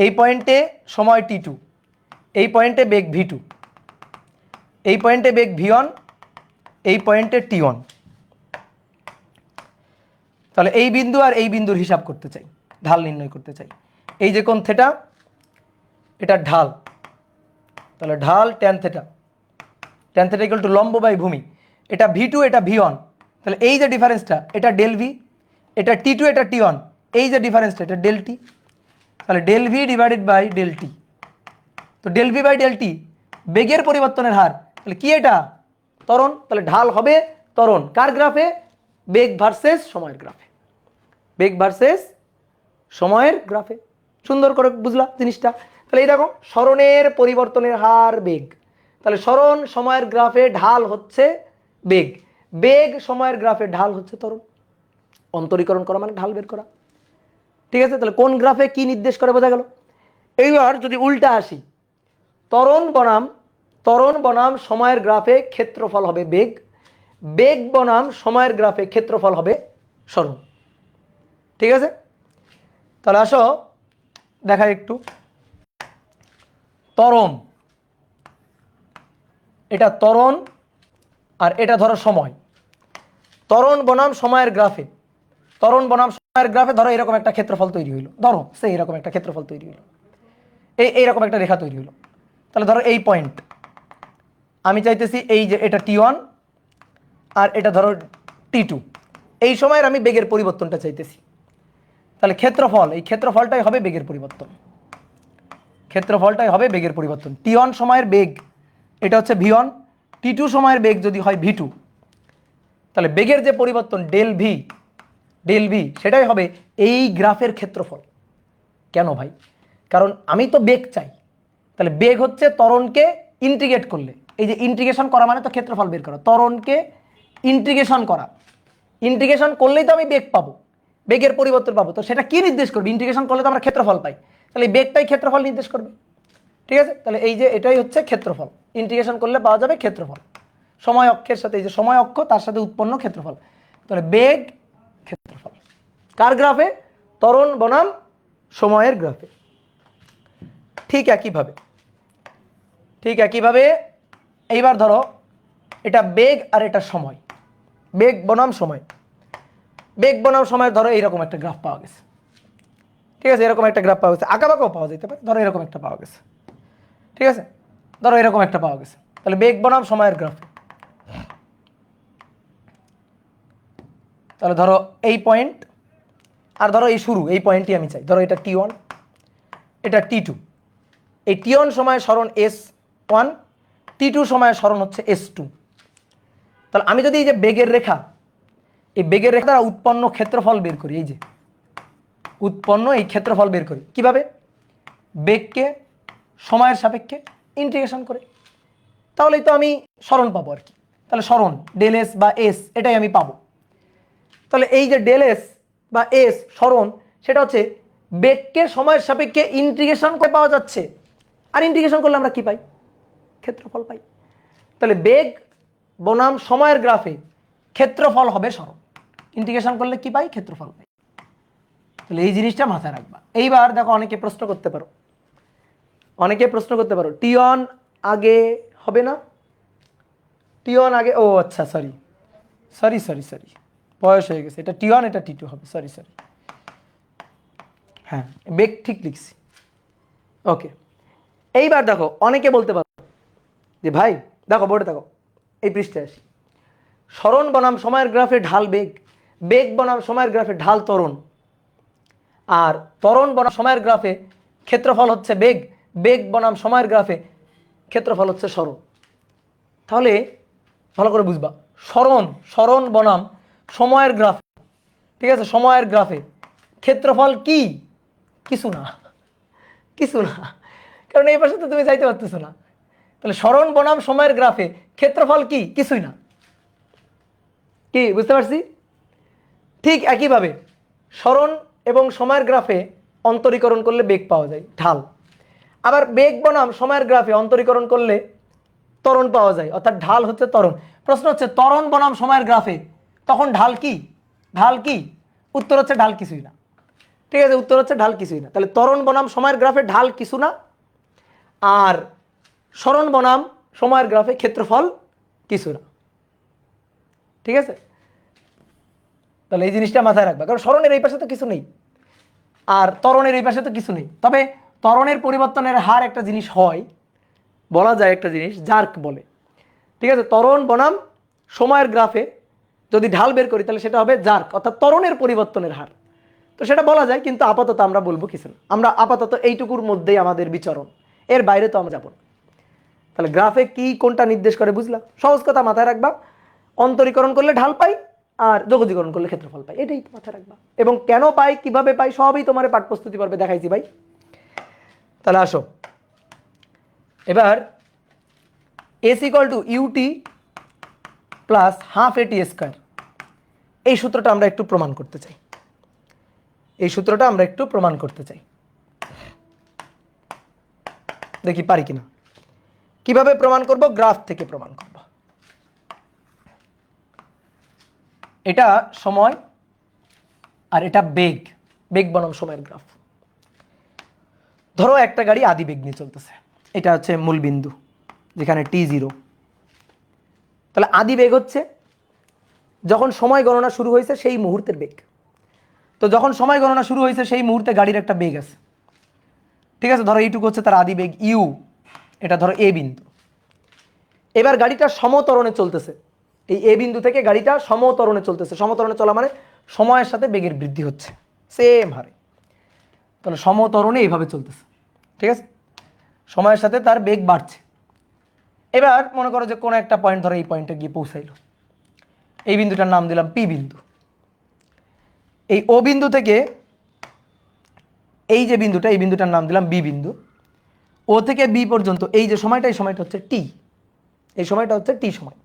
Speaker 1: এই পয়েন্টে সময় t2, এই পয়েন্টে বেগ v2, এই পয়েন্টে বেগ v1, এই পয়েন্টে t1। তাহলে এই বিন্দু আর এই বিন্দুর হিসাব করতে চাই, ঢাল নির্ণয় করতে চাই। এই যে কোণ থিটা, এটা ঢাল, তাহলে ঢাল tan theta, tan theta equal to লম্ব বাই ভূমি। এটা v2, এটা v1, তাহলে এই যে ডিফারেন্সটা এটা ডেল ভি, এটা t2, এটা t1, এই যে ডিফারেন্সটা এটা ডেল টি, তাহলে del V divided by del T. তো del V by del T বেগের পরিবর্তনের হার, তাহলে কি এটা ত্বরণ, তাহলে ঢাল হবে ত্বরণ। কার গ্রাফে? বেগ ভার্সেস সময়ের গ্রাফে, বেগ ভার্সেস সময়ের গ্রাফে। সুন্দর করে বুঝলা জিনিসটা। তাহলে এই দেখো সরণের পরিবর্তনের হার বেগ, তাহলে সরণ সময়ের গ্রাফে ঢাল হচ্ছে বেগ, বেগ সময়ের গ্রাফে ঢাল হচ্ছে ত্বরণ। অন্তরীকরণ করা মানে ঢাল বের করা। ঠিক আছে, তাহলে কোন গ্রাফে কি নির্দেশ করে বোঝা গেল। এইবার যদি উল্টা আসি, ত্বরণ বনাম সময়ের গ্রাফে ক্ষেত্রফল হবে বেগ, বেগ বনাম সময়ের গ্রাফে ক্ষেত্রফল হবে সরণ। ঠিক আছে, তাহলে আসো দেখা একটু। ত্বরণ, এটা ত্বরণ আর এটা ধরো সময়। ত্বরণ বনাম সময়ের গ্রাফে, ত্বরণ বনাম সময়ের গ্রাফে ধরো এরকম একটা ক্ষেত্রফল তৈরি হইলো, ধরো সেই এরকম একটা ক্ষেত্রফল তৈরি হইলো, এইরকম একটা রেখা তৈরি হলো। তাহলে ধরো এই পয়েন্ট আমি চাইতেছি এই যে এটা t1 আর এটা ধরো t2, এই সময়ের আমি বেগের পরিবর্তনটা চাইতেছি। তাহলে ক্ষেত্রফল, এই ক্ষেত্রফলটাই হবে বেগের পরিবর্তন, ক্ষেত্রফলটাই হবে বেগের পরিবর্তন। t1 সময়ের বেগ এটা হচ্ছে v1, t2 সময়ের বেগ যদি হয় v2, তাহলে বেগের যে পরিবর্তন ডেল ভি সেটাই হবে এই গ্রাফের ক্ষেত্রফল। কেন ভাই? কারণ আমি তো বেগ চাই, তাহলে বেগ হচ্ছে ত্বরণকে ইন্টিগ্রেট করলে, এই যে ইন্টিগ্রেশন করা মানে তো ক্ষেত্রফল বের করা, ত্বরণকে ইন্টিগ্রেশন করা, ইন্টিগ্রেশন করলেই তো আমি বেগ পাবো, বেগের পরিবর্তন পাবো। তো সেটা কি নির্দেশ করবে? ইন্টিগ্রেশন করলে তো আমরা ক্ষেত্রফল পাই, তাহলে এই বেগটাই ক্ষেত্রফল নির্দেশ করবে। ঠিক আছে, তাহলে এই যে এটাই হচ্ছে ক্ষেত্রফল, ইন্টিগ্রেশন করলে পাওয়া যাবে ক্ষেত্রফল। সময় অক্ষের সাথে এই যে সময় অক্ষ তার সাথে উৎপন্ন ক্ষেত্রফল, তাহলে বেগ ক্ষেত্রফল কার গ্রাফে? ত্বরণ বনাম সময়ের গ্রাফে। ঠিক একইভাবে এইবার ধরো এটা বেগ আর এটা সময়, বেগ বনাম সময়, বেগ বনাম সময় ধরো এইরকম একটা গ্রাফ পাওয়া গেছে। ঠিক আছে, এরকম একটা গ্রাফ পাওয়া গেছে, আঁকাবাঁকাও পাওয়া যেতে পারে, ধরো এরকম একটা পাওয়া গেছে। ঠিক আছে, ধরো এরকম একটা পাওয়া গেছে, তাহলে বেগ বনাম সময়ের গ্রাফে। তাহলে ধরো এই পয়েন্ট আর ধরো এই শুরু, এই পয়েন্টটি আমি চাই। ধরো এটা t1, এটা t2, এই t1 সময় সরণ s1, t2 সময় সরণ হচ্ছে s2। তাহলে আমি যদি এই যে বেগের রেখা, এই বেগের রেখা দ্বারা উৎপন্ন ক্ষেত্রফল বের করি, এই যে উৎপন্ন এই ক্ষেত্রফল বের করি কিভাবে? বেগকে সময়ের সাপেক্ষে ইন্টিগ্রেশন করে, তাহলেই তো আমি সরণ পাবো আর কি। তাহলে সরণ ডেল এস বা এস এটাই আমি পাবো। তাহলে এই যে ডেল এস বা এস সরণ, সেটা হচ্ছে বেগকে সময়ের সাপেক্ষে ইন্টিগ্রেশন করে পাওয়া যাচ্ছে, আর ইন্টিগ্রেশন করলে আমরা কি পাই? ক্ষেত্রফল পাই। তাহলে বেগ বনাম সময়ের গ্রাফে ক্ষেত্রফল হবে সরণ, ইন্টিগ্রেশন করলে কি পাই? ক্ষেত্রফল পাই। তাহলে এই জিনিসটা মাথায় রাখবা। এইবার দেখো অনেকে প্রশ্ন করতে পারো, t1 আগে হবে না? t1 আগে, ও আচ্ছা সরি, বয়স হয়ে গেছে, এটা t1 এটা t2 হবে, সরি। হ্যাঁ, বেগ ঠিক লিখছি, ওকে। এইবার দেখো অনেকে বলতে পারো যে ভাই দেখো বোর্ডে দেখো, এই পৃষ্ঠায় আসি, সরণ বনাম সময়ের গ্রাফে ঢাল বেগ, বেগ বনাম সময়ের গ্রাফে ঢাল ত্বরণ, আর ত্বরণ বনাম সময়ের গ্রাফে ক্ষেত্রফল হচ্ছে বেগ, বেগ বনাম সময়ের গ্রাফে ক্ষেত্রফল হচ্ছে সরণ। তাহলে ভালো করে বুঝবা, সরণ বনাম সময়ের গ্রাফে, ঠিক আছে, সময়ের গ্রাফে ক্ষেত্রফল কি? কিছু না, কারণ এই পাশে তো তুমি যাইতে পারতেছো না। তাহলে সরণ বনাম সময়ের গ্রাফে ক্ষেত্রফল কি? কিছুই না। কি বুঝতে পারছি? ঠিক একইভাবে সরণ এবং সময়ের গ্রাফে অন্তরীকরণ করলে বেগ পাওয়া যায়, ঢাল। আবার বেগ বনাম সময়ের গ্রাফে অন্তরীকরণ করলে ত্বরণ পাওয়া যায়, অর্থাৎ ঢাল হচ্ছে ত্বরণ। প্রশ্ন হচ্ছে ত্বরণ বনাম সময়ের গ্রাফে তখন ঢাল কি? ঢাল কি? উত্তর হচ্ছে ঢাল কিছুই না। ঠিক আছে, উত্তর হচ্ছে ঢাল কিছুই না। তাহলে ত্বরণ বনাম সময়ের গ্রাফে ঢাল কিছু না, আর সরণ বনাম সময়ের গ্রাফে ক্ষেত্রফল কিছু না। ঠিক আছে, তাহলে এই জিনিসটা মাথায় রাখবা, কারণ সরণের এই পাশে তো কিছু নেই আর ত্বরণের এই পাশে তো কিছু নেই। তবে ত্বরণের পরিবর্তনের হার একটা জিনিস হয়, বলা যায় একটা জিনিস জার্ক বলে। ঠিক আছে, ত্বরণ বনাম সময়ের গ্রাফে যদি ঢাল বের করি তাহলে সেটা হবে জার্ক, অর্থাৎ ত্বরণের পরিবর্তনের হার। তো সেটা বলা যায়, কিন্তু আপাতত আমরা বলবো কিছু না, আমরা আপাতত এইটুকুর মধ্যেই আমাদের বিচরণ, এর বাইরে তো আমরা যাব না। তাহলে গ্রাফে কি কোনটা নির্দেশ করে বুঝলাম? সহজ কথা মাথায় রাখবা, অন্তরীকরণ করলে ঢাল পাই আর যোগজীকরণ করলে ক্ষেত্রফল পাই, এটাই মাথায় রাখবা। এবং কেন পাই, কিভাবে পাই, সবই তোমার পাঠ প্রস্তুতি পর্বে দেখাইছি ভাই। তাহলে আসো এবার S equal to UT plus half এটি স্কোয়ার, এই সূত্রটা আমরা একটু প্রমাণ করতে চাই। এই সূত্রটা আমরা একটু প্রমাণ করতে চাই, দেখি পারি কিনা। কিভাবে প্রমাণ করব? গ্রাফ থেকে প্রমাণ করব। এটা সময় আর এটা বেগ, বেগ বনাম সময়ের গ্রাফ। ধরো একটা গাড়ি আদি বেগ নিয়ে চলতেছে, এটা হচ্ছে মূল বিন্দু যেখানে t0। তাহলে আদি বেগ হচ্ছে যখন সময় গণনা শুরু হয়েছে সেই মুহূর্তের বেগ। তো যখন সময় গণনা শুরু হয়েছে সেই মুহূর্তে গাড়ির একটা বেগ আছে। ঠিক আছে, ধরো এইটুকু হচ্ছে তার আদি বেগ ইউ, এটা ধরো এ বিন্দু। এবার গাড়িটা সমতরণে চলতেছে, এই এ বিন্দু থেকে গাড়িটা সমতরণে চলতেছে। সমতরণে চলা মানে সময়ের সাথে বেগের বৃদ্ধি হচ্ছে সেম হারে। তাহলে সমতরণে এইভাবে চলতেছে। ঠিক আছে, সময়ের সাথে তার বেগ বাড়ছে। এবার মনে করো যে কোনো একটা পয়েন্ট, ধরো এই পয়েন্টে গিয়ে পৌঁছাইলো, এই বিন্দুটার নাম দিলাম পি বিন্দু। এই ও বিন্দু থেকে এই যে বিন্দুটা, এই বিন্দুটার নাম দিলাম বি বিন্দু। ও থেকে বি পর্যন্ত এই যে সময়টা, এই সময়টা হচ্ছে টি, এই সময়টা হচ্ছে টি সময়।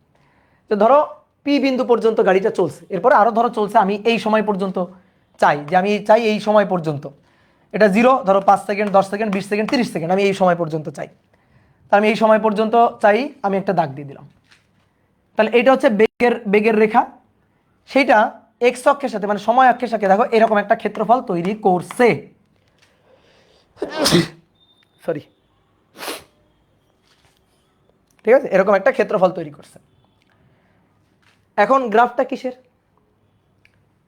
Speaker 1: তো ধরো পি বিন্দু পর্যন্ত গাড়িটা চলছে, এরপরে আরও ধরো চলছে, আমি এই সময় পর্যন্ত চাই, যে আমি চাই এই সময় পর্যন্ত, এটা 0, ধরো 5 সেকেন্ড, 10 সেকেন্ড, 20 সেকেন্ড, 30 সেকেন্ড, আমি এই সময় পর্যন্ত চাই। তা আমি এই সময় পর্যন্ত চাই, আমি একটা দাগ দিয়ে দিলাম। তাহলে এটা হচ্ছে বেগের রেখা, সেইটা এক্স অক্ষের সাথে মানে সময় অক্ষের সাথে দেখো এরকম একটা ক্ষেত্রফল তৈরি করছে। সরি, ঠিক আছে, এরকম একটা ক্ষেত্রফল তৈরি করছে। এখন গ্রাফটা কিসের?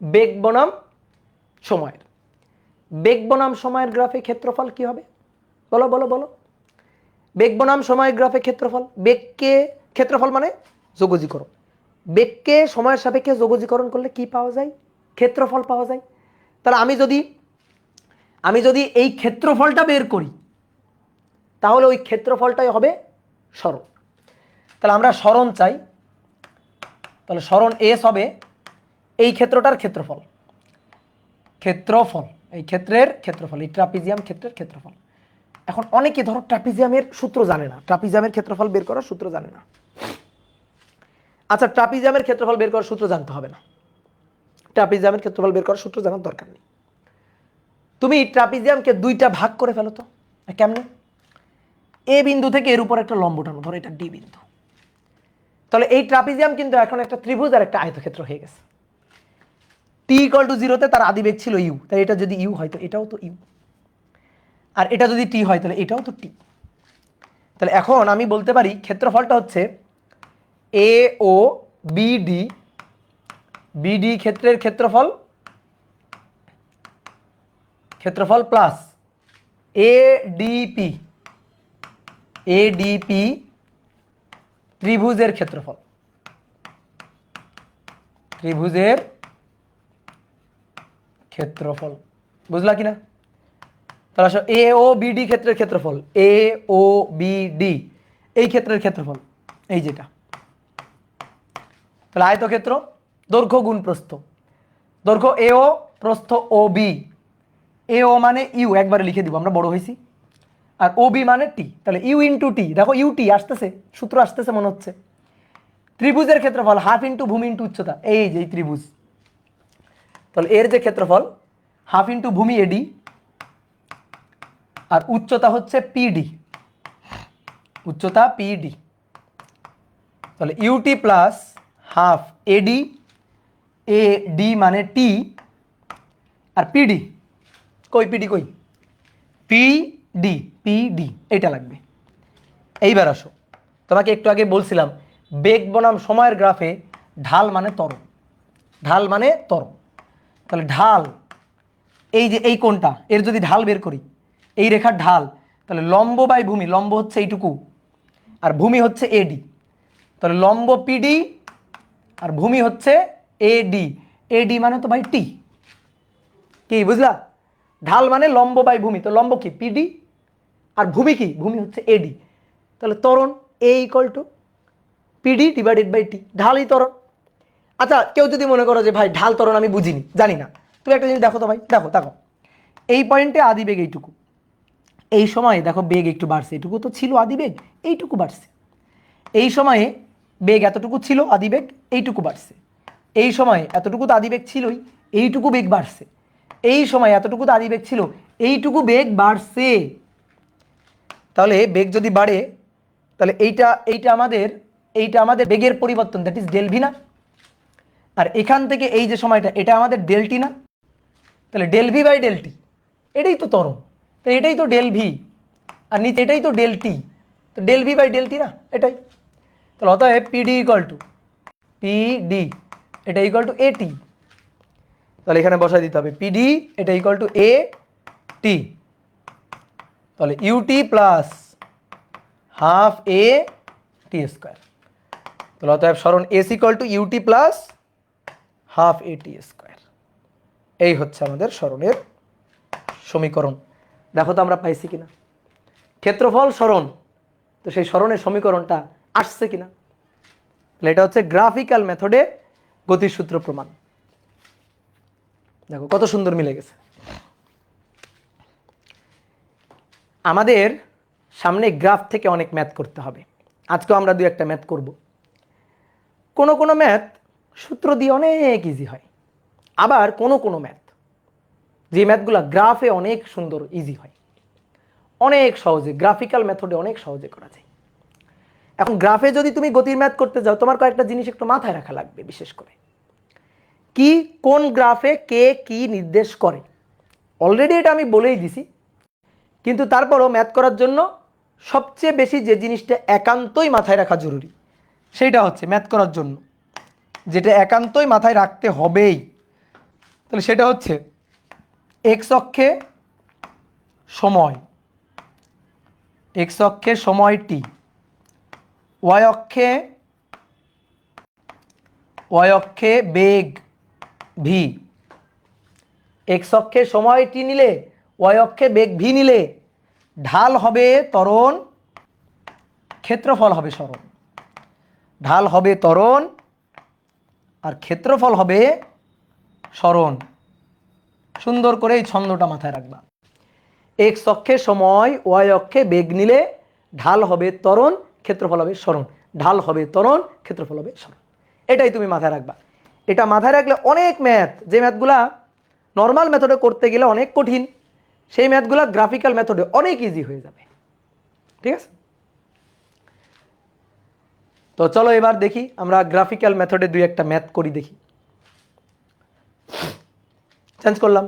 Speaker 1: বেগ বনাম সময়ের। বেগ বনাম সময়ের গ্রাফে ক্ষেত্রফল কি হবে? বলো বলো বলো। বেগ বনাম সময়ের গ্রাফে ক্ষেত্রফল, বেগকে ক্ষেত্রফল মানে যোগজীকরণ, বেগকে সময়ের সাপেক্ষে যোগজীকরণ করলে কি পাওয়া যায়? ক্ষেত্রফল পাওয়া যায়। তাহলে আমি যদি এই ক্ষেত্রফলটা বের করি তাহলে ওই ক্ষেত্রফলটাই হবে সরণ। তাহলে আমরা সরণ চাই, তাহলে সরণ এস হবে এই ক্ষেত্রটার ক্ষেত্রফল, ক্ষেত্রফল এই ক্ষেত্রের ক্ষেত্রফল, এই ট্রাপিজিয়াম ক্ষেত্রের ক্ষেত্রফল। এখন অনেকে ধরো ট্রাপিজিয়ামের সূত্র জানে না, ট্রাপিজিয়ামের ক্ষেত্রফল বের করার সূত্র জানে না। আচ্ছা, ট্রাপিজিয়ামের ক্ষেত্রফল বের করার সূত্র জানতে হবে না, ট্রাপিজিয়ামের ক্ষেত্রফল বের করার সূত্র জানার দরকার নেই। তুমি ট্রাপিজিয়ামকে দুইটা ভাগ করে ফেলো তো। কেমনে? এ বিন্দু থেকে এর উপর একটা লম্ব টানো, ধরো এটা ডি বিন্দু। তাহলে এই ট্রাপিজিয়াম কিন্তু এখন একটা ত্রিভুজ আর একটা আয়তক্ষেত্র হয়ে গেছে। টি ইকুয়াল টু 0-তে তার আদি বেগ ছিল ইউ, তাই এটা যদি ইউ হয় তো এটাও তো ইউ, আর এটা যদি টি হয় তাহলে এটাও তো টি। তাহলে এখন আমি বলতে পারি ক্ষেত্রফলটা হচ্ছে এ ও বিডি, বিডি ক্ষেত্রের ক্ষেত্রফল, ক্ষেত্রফল প্লাস এডিপি, এডিপি ত্রিভুজের ক্ষেত্রফল, ত্রিভুজের ক্ষেত্রফল। বুঝলা কিনা? তাহলে আসো এ ও বিডি ক্ষেত্রের ক্ষেত্রফল, এ ও বিডি এই ক্ষেত্রের ক্ষেত্রফল, এই যেটা। তাহলে আয়তক্ষেত্র, দৈর্ঘ্য গুণ প্রস্থ, দৈর্ঘ্য এ ও, প্রস্থ ও বি। এ ও মানে ইউ, একবারে লিখে দিব, আমরা বড় হয়েছি। আর ও বি মানে টি, তাহলে ইউ ইন্টু টি, দেখো ইউ টি আসতেছে, সূত্র আসতেছে মনে হচ্ছে। ত্রিভুজের ক্ষেত্রফল হাফ ইন্টু ভূমি ইন্টু উচ্চতা, এই যে ত্রিভুজ, তাহলে এর যে ক্ষেত্রফল হাফ ইন্টু ভূমি এডি আর উচ্চতা হচ্ছে পিডি, উচ্চতা পিডি। তাহলে ইউটি প্লাস হাফ এডি, এডি মানে টি, আর পিডি কই, পিডি কই, পিডি, পিডি এটা লাগবে। এইবার আসো, তোমাকে একটু আগে বলছিলাম বেগ বনাম সময়ের গ্রাফে ঢাল মানে ত্বরণ, ঢাল মানে ত্বরণ। তাহলে ঢাল, এই যে এই কোণটা, এর যদি ঢাল বের করি, এই রেখার ঢাল, তাহলে লম্ব বাই ভূমি, লম্ব হচ্ছে এইটুকু আর ভূমি হচ্ছে এডি। তাহলে লম্ব পিডি আর ভূমি হচ্ছে এডি, এডি মানে তো ভাই টি, কি বুঝলা? ঢাল মানে লম্ব বাই ভূমি, তো লম্ব কি পিডি আর ভূমি কি, ভূমি হচ্ছে এডি। তাহলে ত্বরণ A equal to P D divided by T, ঢালই ত্বরণ। আচ্ছা, কেউ যদি মনে করো যে ভাই ঢাল ত্বরণ আমি বুঝিনি, জানি না, তুমি একটা জিনিস দেখো তো ভাই, দেখো দেখো এই পয়েন্টে আদি বেগ এইটুকু, এই সময়ে দেখো বেগ একটু বাড়ছে, এটুকু তো ছিল আদি বেগ, এইটুকু বাড়ছে। এই সময়ে বেগ এতটুকু ছিল, আদি বেগ এইটুকু বাড়ছে। এই সময়ে এতটুকু তো আদি বেগ ছিলই, এইটুকু বেগ বাড়ছে। এই সময় এতটুকু তো আদি বেগ ছিল, এইটুকু বেগ বাড়ছে। তাহলে বেগ যদি বাড়ে, তাহলে এইটা এইটা আমাদের বেগের পরিবর্তন, দ্যাট ইজ ডেল ভি না? আর এখান থেকে এই যে সময়টা, এটা আমাদের ডেল টি না? তাহলে del V by del T, এটাই তো ত্বরণ, তো এটাই তো ডেল ভি, আর নিচে এটাই তো ডেল টি, তো del V by del T না, এটাই। তাহলে অতএব পিডি ইকুয়াল টু পিডি, এটা ইকুয়াল টু এ টি। তাহলে এখানে বসাই দিতে হবে পিডি, এটা ইকুয়াল টু এ টি। তাহলে UT plus half A T square. তাহলে অতএব সরণ S equal to UT plus half A T square. এই হচ্ছে আমাদের সরণের সমীকরণ। দেখো তো আমরা পাইছি কিনা, ক্ষেত্রফল সরণ, তো সেই সরণের সমীকরণটা আসছে কিনা। তাহলে এটা হচ্ছে গ্রাফিক্যাল মেথডে গতির সূত্র প্রমাণ। দেখো কত সুন্দর মিলে গেছে। আমাদের সামনে গ্রাফ থেকে অনেক ম্যাথ করতে হবে, আজকেও আমরা দুই একটা ম্যাথ করব। কোনো কোনো ম্যাথ সূত্র দিয়ে অনেক ইজি হয়, আবার কোনো কোনো ম্যাথ, যে ম্যাথগুলো গ্রাফে অনেক সুন্দর ইজি হয়, অনেক সহজে গ্রাফিক্যাল মেথডে অনেক সহজে করা যায়। এখন গ্রাফে যদি তুমি গতির ম্যাথ করতে যাও, তোমার কয়েকটা জিনিস একটু মাথায় রাখা লাগবে, বিশেষ করে কি, কোন গ্রাফে কে কি নির্দেশ করে। অলরেডি এটা আমি বলেই দিছি, কিন্তু তারপরও ম্যাথ করার জন্য সবচেয়ে বেশি যে জিনিসটা একান্তই মাথায় রাখা জরুরি, সেইটা হচ্ছে ম্যাথ করার জন্য যেটা একান্তই মাথায় রাখতে হবেই, তাহলে সেটা হচ্ছে এক্স অক্ষে সময়, এক্স অক্ষে সময় টি, ওয়াই অক্ষে বেগ ভি। এক্স অক্ষে সময় টি নিলে, ওয়াই অক্ষে বেগ ভি নিলে, ঢাল হবে ত্বরণ, ক্ষেত্রফল হবে সরণ। ঢাল হবে ত্বরণ আর ক্ষেত্রফল হবে সরণ। সুন্দর করে এই ছন্দটা মাথায় রাখবা। এক্স অক্ষে সময়, ওয়াই অক্ষে বেগ নিলে ঢাল হবে ত্বরণ, ক্ষেত্রফল হবে সরণ। ঢাল হবে ত্বরণ, ক্ষেত্রফল হবে সরণ। এটাই তুমি মাথায় রাখবা। এটা মাথায় রাখলে অনেক ম্যাথ, যে ম্যাথগুলা নর্মাল মেথডে করতে গেলে অনেক কঠিন, সেই ম্যাথগুলা গ্রাফিক্যাল মেথডে অনেক ইজি হয়ে যাবে। ঠিক আছে? তো চলো এবার দেখি আমরা গ্রাফিক্যাল মেথডে দুই একটা ম্যাথ করি, দেখি। চেঞ্জ করলাম।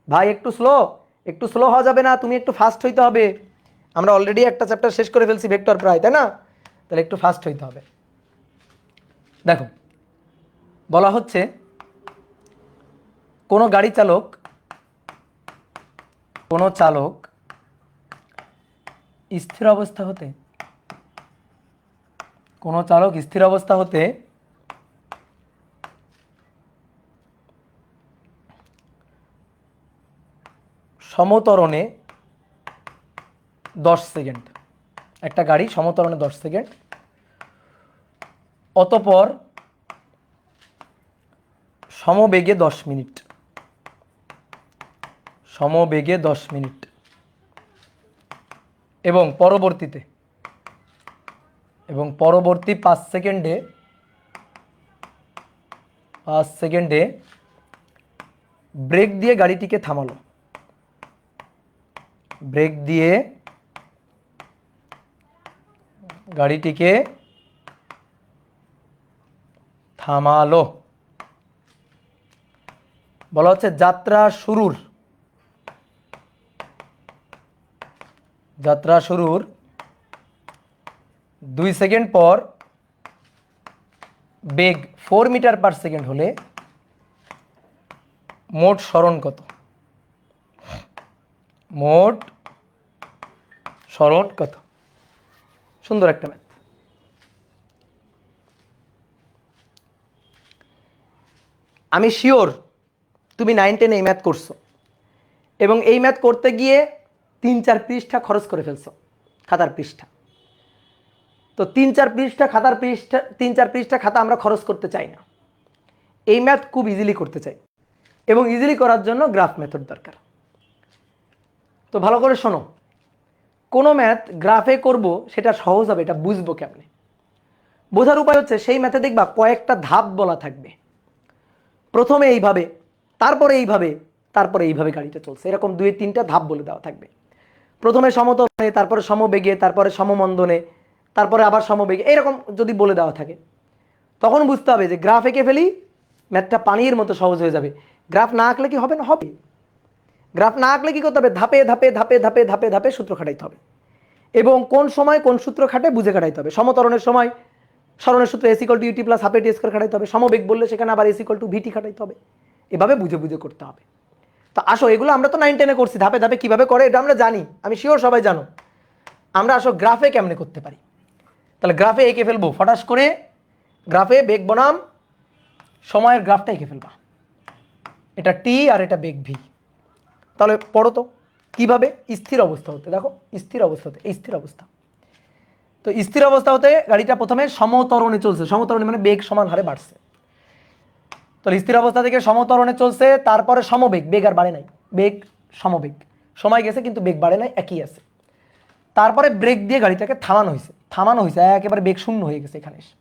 Speaker 1: ভাই একটু স্লো হওয়া যাবে না, তুমি একটু ফাস্ট হইতে হবে। আমরা অলরেডি একটা চ্যাপ্টার শেষ করে ফেলছি ভেক্টর প্রায়, তাই না? তাহলে একটু ফাস্ট হইতে হবে। দেখো বলা হচ্ছে কোনো গাড়ি চালক, কোনো চালক স্থির অবস্থা হতে, কোনো চালক স্থির অবস্থা হতে সমতরণে 10 সেকেন্ড, একটা গাড়ি সমতরণে 10 সেকেন্ড, অতঃপর সমবেগে 10 মিনিট, সমবেগে 10 মিনিট, এবং পরবর্তী 5 সেকেন্ডে ব্রেক দিয়ে গাড়িটিকে থামালো। ব্রেক দিয়ে গাড়িটিকে থামালো। বলা হচ্ছে যাত্রা শুরুর 2 সেকেন্ড পর বেগ 4 মিটার পার সেকেন্ড হলে মোট সরণ কত? মোট সরণ কত? সুন্দর একটা ম্যাথ। আমি শিওর তুমি 9-10 এই ম্যাথ করছো এবং এই ম্যাথ করতে গিয়ে 3-4 পৃষ্ঠা খরচ করে ফেলছো, খাতার পৃষ্ঠা। তো 3-4 পৃষ্ঠা খাতা আমরা খরচ করতে চাই না। এই ম্যাথ খুব ইজিলি করতে চাই এবং ইজিলি করার জন্য গ্রাফ মেথড দরকার। তো ভালো করে শোনো, কোনো ম্যাথ গ্রাফে করব সেটা সহজ হবে, এটা বুঝবো কেমনে? বোঝার উপায় হচ্ছে সেই ম্যাথে দেখবা কয়েকটা ধাপ বলা থাকবে। প্রথমে এইভাবে, তারপরে এইভাবে, তারপরে এইভাবে গাড়িটা চলছে, এরকম 2-3টা ধাপ বলে দেওয়া থাকবে। প্রথমে সমতলে, তারপরে সমবেগে, তারপরে সমমন্দনে, তারপরে আবার সমবেগে, এরকম যদি বলে দেওয়া থাকে তখন বুঝতে হবে যে গ্রাফ এঁকে ফেলি, ম্যাথটা পানির মতো সহজ হয়ে যাবে। গ্রাফ না আঁকলে কি হবে? না, হবে। গ্রাফ না আঁকলে কি করতে হবে? ধাপে ধাপে ধাপে ধাপে ধাপে ধাপে সূত্র খাটাইতে হবে এবং কোন সময় কোন সূত্র খাটে বুঝে খাটাইতে হবে। সমতরণের সময় সরণের সূত্র s = ut + হাফ at² খাটাইতে হবে। সমবেগ বললে সেখানে আবার s = vt খাটাইতে হবে। এভাবে বুঝে বুঝে করতে হবে। তো আসো, এগুলো আমরা তো 9-10-এ করছি, ধাপে ধাপে কিভাবে করে এটা আমরা জানি, আমি শিওর সবাই জানো। আমরা আসো গ্রাফে কেমনে করতে পারি। তাহলে গ্রাফে এঁকে ফেলবো ফটাস করে। গ্রাফে বেগ বনাম সময়ের গ্রাফটা এঁকে ফেলবা। এটা টি আর এটা বেগ ভি। তাহলে পড়ো তো কিভাবে। স্থির অবস্থা হতে, দেখো স্থির অবস্থা হতে, এই স্থির অবস্থা। তো স্থির অবস্থা হতে গাড়িটা প্রথমে সমতরণে চলছে, সমতরণে মানে বেগ সমান হারে বাড়ছে। তো স্থির অবস্থা থেকে সমতরণে চলছে, তারপরে সমবেগ, বেগ আর বাড়ে নাই, বেগ সমবেগ, সময় গেছে কিন্তু বেগ বাড়ে নাই, একই আছে। তারপরে ব্রেক দিয়ে গাড়িটাকে থামানো হয়েছে, একেবারে বেগ শূন্য হয়ে গেছে এখানে এসে।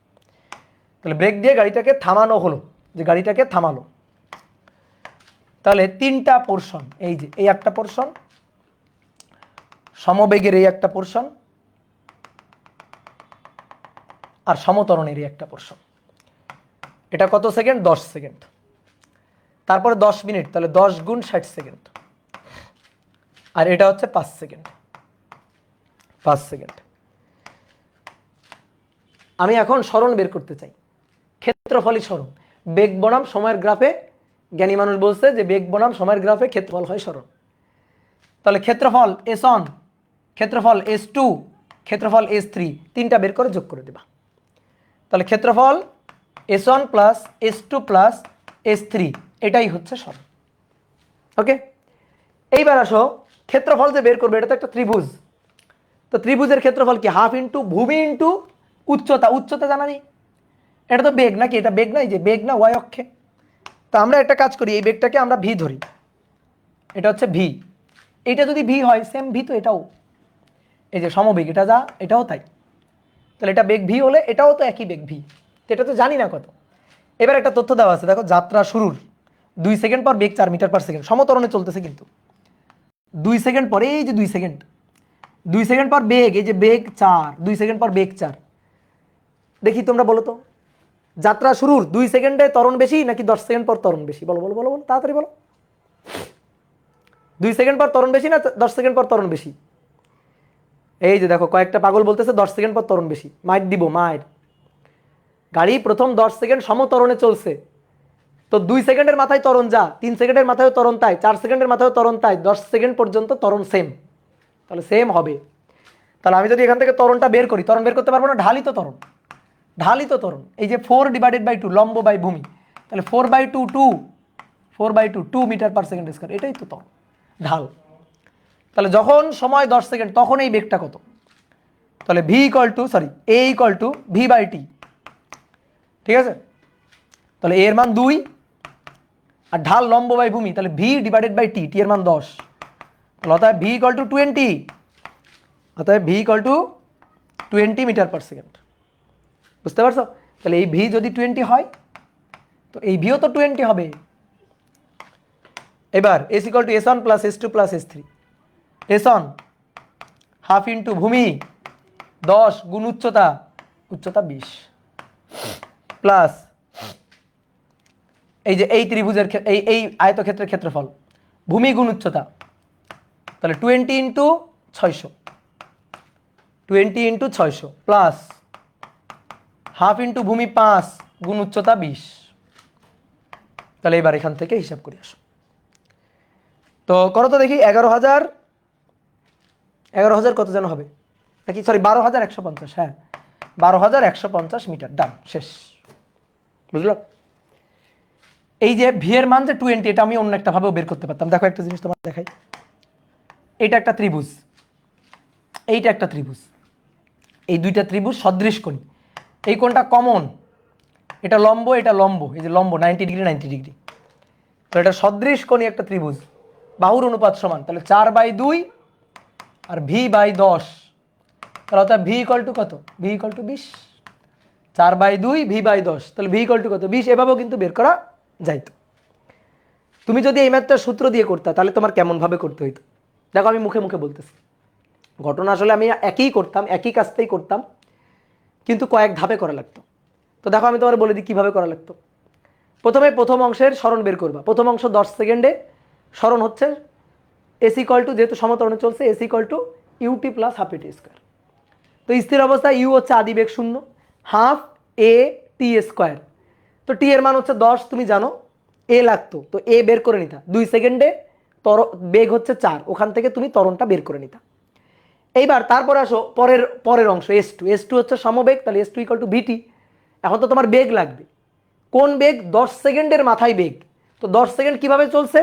Speaker 1: তাহলে ব্রেক দিয়ে গাড়িটাকে থামানো হলো, যে গাড়িটাকে থামালো। তাহলে 3টা পোর্শন, এই যে এই একটা পোর্শন, সমবেগের এই একটা পোর্শন, আর সমতরণের এই একটা পোর্শন। এটা কত সেকেন্ড? 10 সেকেন্ড। তারপরে 10 মিনিট, তাহলে 10 × 60 সেকেন্ড। আর এটা হচ্ছে 5 সেকেন্ড। 5 সেকেন্ড। আমি এখন সরণ বের করতে চাই, ক্ষেত্রফলই সরণ। বেগ বনাম সময়ের গ্রাফে জ্ঞানী মানুষ বলছে যে বেগ বনাম সময়ের গ্রাফে ক্ষেত্রফল হয় সরণ। তাহলে ক্ষেত্রফল s1, ক্ষেত্রফল s2, ক্ষেত্রফল s3, 3টা বের করে যোগ করে দেবা। তাহলে ক্ষেত্রফল s1 + s2 + s3, এটাই হচ্ছে সরণ। ওকে, এইবার আসো ক্ষেত্রফল যে বের করবে, এটা তো একটা ত্রিভুজ। তো ত্রিভুজের ক্ষেত্রফল কি? হাফ ইন্টু ভূমি ইন্টু উচ্চতা। উচ্চতা জানা নেই, এটা তো বেগ নাকি? এটা বেগ নাই, যে বেগ না ওয়াই অক্ষে। তো আমরা একটা কাজ করি, এই বেগটাকে আমরা ভি ধরি, এটা হচ্ছে ভি। এটা যদি ভি হয়, সেম ভি তো এটাও, এই যে সমবেগ, এটা যা এটাও তাই। তাহলে এটা বেগ ভি হলে এটাও তো একই বেগ ভি, এটা তো জানি না কত। এবার একটা তথ্য দেওয়া আছে, দেখো যাত্রা শুরুর 2 সেকেন্ড পর বেগ 4 মিটার পার সেকেন্ড, সমতরণে চলতেছে কিন্তু 2 সেকেন্ড পরে, এই যে 2 সেকেন্ড, 2 সেকেন্ড পর বেগ, এই যে বেগ 4, 2 সেকেন্ড পর বেগ 4। দেখি তোমরা বলো তো, যাত্রা শুরুর 2 সেকেন্ডে ত্বরণ বেশি নাকি 10 সেকেন্ড পর ত্বরণ বেশি? বলো বলো বলো বলো, তাড়াতাড়ি বলো। 2 সেকেন্ড পর ত্বরণ বেশি না 10 সেকেন্ড পর ত্বরণ বেশি? এই যে দেখো কয়েকটা পাগল বলতেছে 10 সেকেন্ড পর ত্বরণ বেশি। মাইর দিব, মায়ের। গাড়ি প্রথম 10 সেকেন্ড সমতরণে চলছে, তো 2 সেকেন্ডের মাথায় ত্বরণ যা, 3 সেকেন্ডের মাথায় ত্বরণ তাই, 4 সেকেন্ডের মাথায় ত্বরণ তাই, 10 সেকেন্ড পর্যন্ত ত্বরণ সেম। তাহলে সেম হবে। তাহলে আমি যদি এখান থেকে ত্বরণটা বের করি, ত্বরণ বের করতে পারবো না, ঢালিত ত্বরণ, ঢালিত ত্বরণ। এই যে 4/2 লম্ব বাই ভূমি, তাহলে 4/2 2, 4/2 2 মিটার পার সেকেন্ড স্কয়ার, এটাই তো ত্বরণ, ঢাল। তাহলে যখন সময় 10 সেকেন্ড, তখন এই বেগটা কত? তাহলে a = v/t, ঠিক আছে? তাহলে এর মান 2 আর ঢাল লম্ব বাই ভূমি, তাহলে v/t, t এর মান 10। তাহলে অতএব v = 20, অতএব v = 20 মিটার পার সেকেন্ড। বুঝতে পারছো? তাহলে এই v যদি 20 হয়, তো এই ভিও তো 20 হবে। এবার s = s1 + s2 + s3, টেসন half into ভূমি 10 গুণ উচ্চতা, উচ্চতা 20 প্লাস এই যে এই ত্রিভুজের এই আয়তক্ষেত্রের ক্ষেত্রফল ভূমি গুণ উচ্চতা, তাহলে 20 into 600, 20 into 600 plus half into ভূমি 5 গুণ উচ্চতা 20। তাহলে এবার এখান থেকে হিসাব করে আসো। তো করো তো দেখি 11,000 কত যেন হবে নাকি, সরি 12,150, হ্যাঁ 12,150 মিটার। ডান, শেষ। বুঝলো? এই যে ভি এর মান যে 20, এটা আমি অন্য একটা ভাবেও বের করতে পারতাম। দেখো একটা জিনিস তোমার দেখাই, এইটা একটা ত্রিভুজ, এইটা একটা ত্রিভুজ, এই দুইটা ত্রিভুজ সদৃশ কোণী, এই কোণটা কমন, এটা লম্ব, এটা লম্ব, এই যে লম্ব 90 ডিগ্রি 90 ডিগ্রি, তো এটা সদৃশ কোণী একটা ত্রিভুজ, বাহুর অনুপাত সমান, তাহলে 4/2 আর v/10, তাহলে অর্থাৎ ভি ইকুয়াল টু কত, ভি ইকুয়াল টু 20, 4/2 v/10, তাহলে ভি ইকুয়াল টু কত 20। এভাবেও কিন্তু বের করা যাইতো। তুমি যদি এই ম্যাথটা সূত্র দিয়ে করতে তাহলে তোমার কেমন ভাবে করতে হইতো। দেখো আমি মুখে মুখে বলতেছি, ঘটনা আসলে আমি একই করতাম, একই কাজটাই করতাম, কিন্তু কয়েক ধাপে করা লাগতো। তো দেখো আমি তোমার বলে দিই কীভাবে করা লাগতো। প্রথমে প্রথম অংশের সরণ বের করবা। প্রথম অংশ 10 সেকেন্ডে সরণ হচ্ছে এস ইকুয়াল টু, যেহেতু সমতরণে চলছে, S equal to UT plus half এটি স্কোয়ার। তো স্থির অবস্থায় ইউ হচ্ছে আদিবেগ 0, হাফ এ টি স্কোয়ার, তো টি এর মান হচ্ছে 10, তুমি জানো এ লাগতো, তো এ বের করে নিতা 2 সেকেন্ডে, বেগ হচ্ছে 4, ওখান থেকে তুমি ত্বরণটা বের করে নিতা। এইবার তারপরে আসো পরের অংশ S2 হচ্ছে সমবেগ, তাহলে S2 ইকুয়াল টু ভিটি। এখন তো তোমার বেগ লাগবে, কোন বেগ, 10 সেকেন্ডের মাথায় বেগ, তো 10 সেকেন্ড কিভাবে চলছে,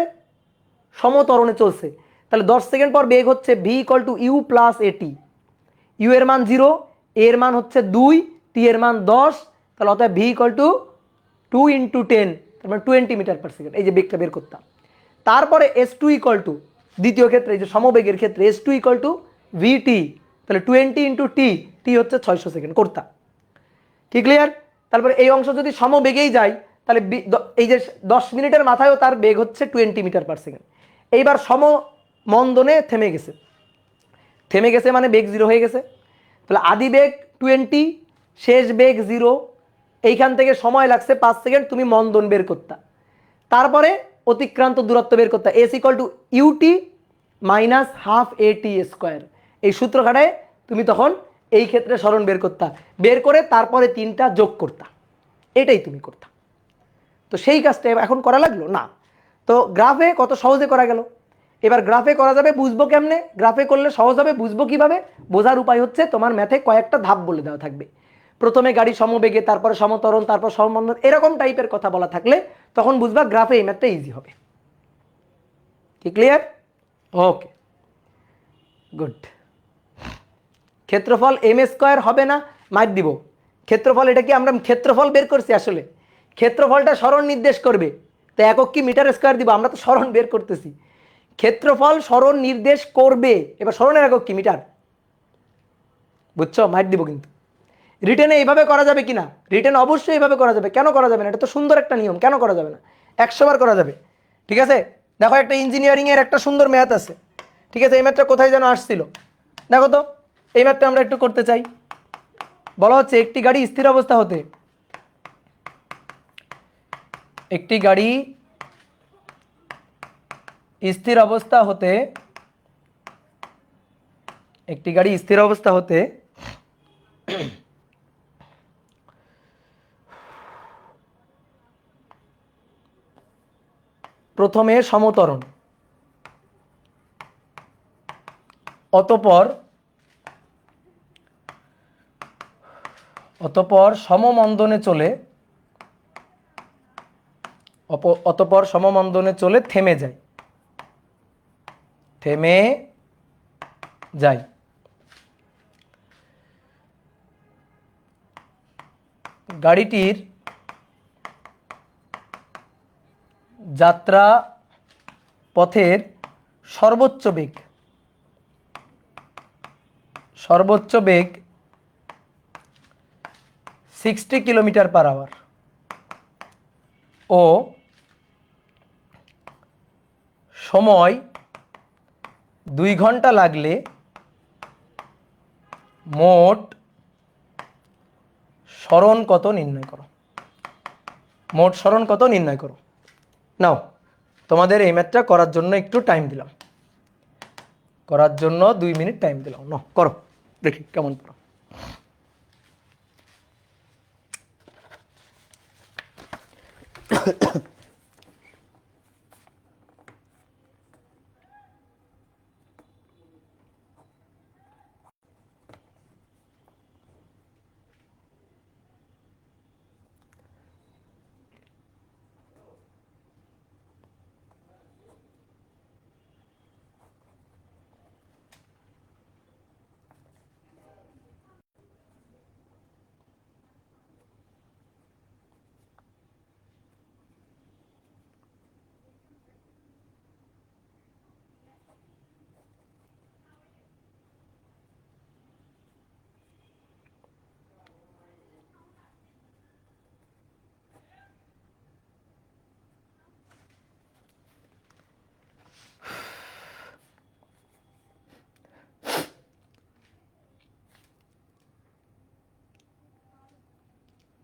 Speaker 1: সমতরণে চলছে, তাহলে 10 সেকেন্ড পর বেগ হচ্ছে V equal to U plus AT. U এর মান 0, এ এর মান হচ্ছে 2, টি এর মান 10, তাহলে অতএব ভি ইকুয়াল টু 2 ইন্টু 10, তার মানে 20 মিটার পার সেকেন্ড। এই যে বেগটা বের করতাম। তারপরে S2 ইকুয়াল টু, দ্বিতীয় ক্ষেত্রে এই যে সমবেগের ক্ষেত্রে S2 ইকুয়াল টু ভিটি, তাহলে 20 ইন্টু টি, টি হচ্ছে 600 সেকেন্ড করতাম। কি ক্লিয়ার? তারপরে এই অংশ যদি সমবেগেই যায়, তাহলে এই যে 10 মিনিটের মাথায়ও তার বেগ হচ্ছে 20 মিটার পার সেকেন্ড। এইবার সমমন্দনে থেমে গেছে, থেমে গেছে মানে বেগ 0 হয়ে গেছে, তাহলে আদি বেগ 20, শেষ বেগ 0, এইখান থেকে সময় লাগছে 5 সেকেন্ড, তুমি মন্দন বের করতা। তারপরে অতিক্রান্ত দূরত্ব বের করতা, S equal to UT minus half এটি স্কোয়ার। এই সূত্র খাটায় তুমি তখন এই ক্ষেত্রে সরণ বের করতা, বের করে তারপরে 3টা যোগ করতা, এটাই তুমি করতা। তো সেই কাজটা এখন করা লাগলো না। তো গ্রাফে কত সহজে করা গেল। এবার গ্রাফে করা যাবে, বুঝবো কেমনে, গ্রাফে করলে সহজ হবে, বুঝবো কিভাবে, বোঝার উপায় হচ্ছে তোমার ম্যাথে কয়েকটা ধাপ বলে দেওয়া থাকবে। প্রথমে গাড়ি সমবেগে, তারপরে সমতরণ, তারপর সমমন্দন, এরকম টাইপের কথা বলা থাকলে তখন বুঝবা গ্রাফে এই ম্যাথটা ইজি হবে। কি ক্লিয়ার? ওকে, গুড। ক্ষেত্রফল এম স্কোয়ার হবে না, মাইর দিব। ক্ষেত্রফল, এটা কি আমরা ক্ষেত্রফল বের করছি, আসলে ক্ষেত্রফলটা সরণ নির্দেশ করবে, তো একক কি মিটার স্কোয়ার দিব, আমরা তো সরণ বের করতেছি। ক্ষেত্রফল সরণ নির্দেশ করবে, এবার সরণের একক কি, মিটার। বুঝছো? মাইর দিব। কিন্তু রিটেনে এইভাবে করা যাবে কিনা, রিটেন অবশ্যই এইভাবে করা যাবে। কেন করা যাবে না? এটা তো সুন্দর একটা নিয়ম, কেন করা যাবে না, 100 বার করা যাবে। ঠিক আছে, দেখো একটা ইঞ্জিনিয়ারিং এর একটা সুন্দর ম্যাথ আছে। ঠিক আছে, এই ম্যাথটা কোথায় যেন আসছিল, দেখো তো, এই ম্যাথটা আমরা একটু করতে চাই। বলা হচ্ছে একটি গাড়ি স্থির অবস্থা হতে, একটি গাড়ি স্থির অবস্থা হতে, একটি গাড়ি স্থির অবস্থা হতে প্রথমে সমতরণ, অতঃপর সমমন্দনে চলে, অতঃপর সমমন্দনে চলে থেমে যায়, থেমে যায়। গাড়িটির যাত্রা পথের সর্বোচ্চ বেগ 60 কিলোমিটার পার আওয়ার ও সময় 2 ঘন্টা লাগলে মোট সরণ কত নির্ণয় করো। মোট সরণ কত নির্ণয় করো। নাও তোমাদের এই ম্যাথটা করার জন্য একটু টাইম দিলাম, করার জন্য 2 মিনিট টাইম দিলাম। নাও করো, দেখি কেমন করো।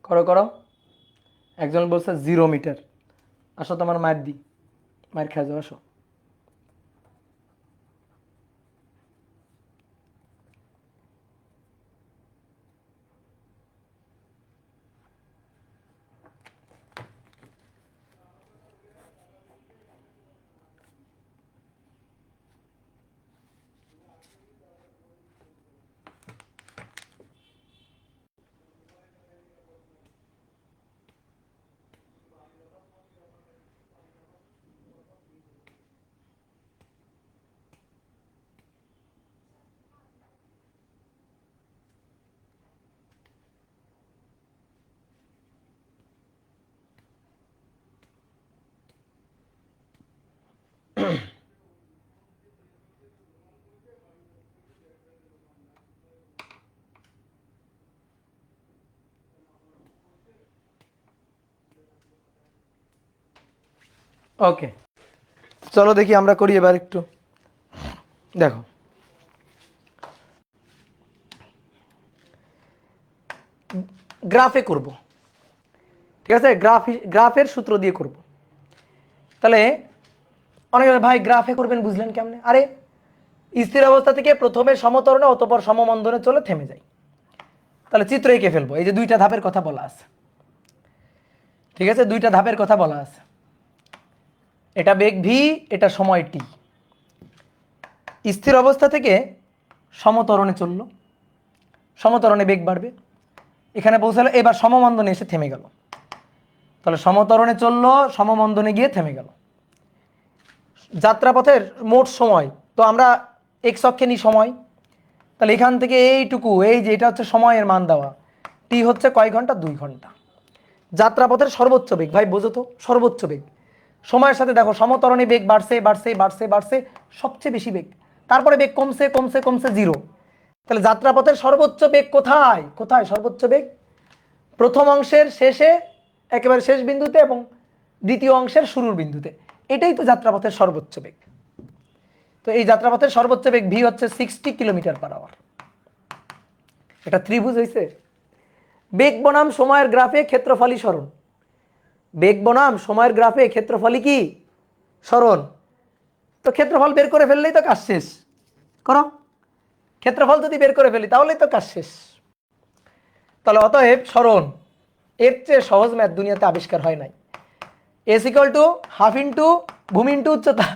Speaker 1: করো করো। একজন বলছে 0 মিটার। আসো তোমার মায়ের দিই, মায়ের খেয়ে যাও, আসো। ওকে, চলো দেখি আমরা করি এবার একটু। দেখো গ্রাফে করব, ঠিক আছে? গ্রাফের সূত্র দিয়ে করব। তাহলে অনেকে ভাই গ্রাফে করবেন বুঝলেন কেমনে? আরে স্থির অবস্থা থেকে প্রথমে সমতরণে অতঃপর সমমন্দনে চলে থেমে যায়। তাহলে চিত্র এঁকে ফেলবো। এই যে 2টা ধাপের কথা বলা আছে, ঠিক আছে? 2টা ধাপের কথা বলা আছে। এটা বেগ ভি, এটা সময় টি। স্থির অবস্থা থেকে সমতরণে চললো, সমতরণে বেগ বাড়বে, এখানে পৌঁছালো, এবার সমমন্দনে এসে থেমে গেল। তাহলে সমতরণে চললো, সমমন্দনে গিয়ে থেমে গেল। যাত্রাপথের মোট সময় তো আমরা এক্স অক্ষে নিই সময়। তাহলে এখান থেকে এইটুকু, এই যে এটা হচ্ছে সময়ের মান দেওয়া, টি হচ্ছে কয় ঘন্টা? 2 ঘন্টা। যাত্রাপথের সর্বোচ্চ বেগ, ভাই বোঝো তো, সর্বোচ্চ বেগ সময়ের সাথে দেখো সমতরণে বেগ বাড়ছে বাড়ছে বাড়ছে বাড়ছে, সবচেয়ে বেশি বেগ, তারপরে বেগ কমছে কমছে কমছে 0। তাহলে যাত্রাপথের সর্বোচ্চ বেগ কোথায়? কোথায় সর্বোচ্চ বেগ? প্রথম অংশের শেষে, একেবারে শেষ বিন্দুতে, এবং দ্বিতীয় অংশের শুরুর বিন্দুতে। এটাই তো যাত্রাপথের সর্বোচ্চ বেগ। তো এই যাত্রাপথের সর্বোচ্চ বেগ ভি হচ্ছে 60 কিলোমিটার/আওয়ার। এটা ত্রিভুজ হয়েছে। বেগ বনাম সময়ের গ্রাফে ক্ষেত্রফলই সরণ। বেগ বনাম সময়ের গ্রাফে ক্ষেত্রফলই কি? সরণ। তো ক্ষেত্রফল বের করে ফেললেই তো কাজ শেষ। করো, ক্ষেত্রফল যদি বের করে ফেলি তাহলেই তো কাজ শেষ। তাহলে অতএব সরণ, এর চেয়ে সহজ ম্যাথ দুনিয়াতে আবিষ্কার হয় নাই। S equal to half into ভূমি ইন্টু উচ্চতা,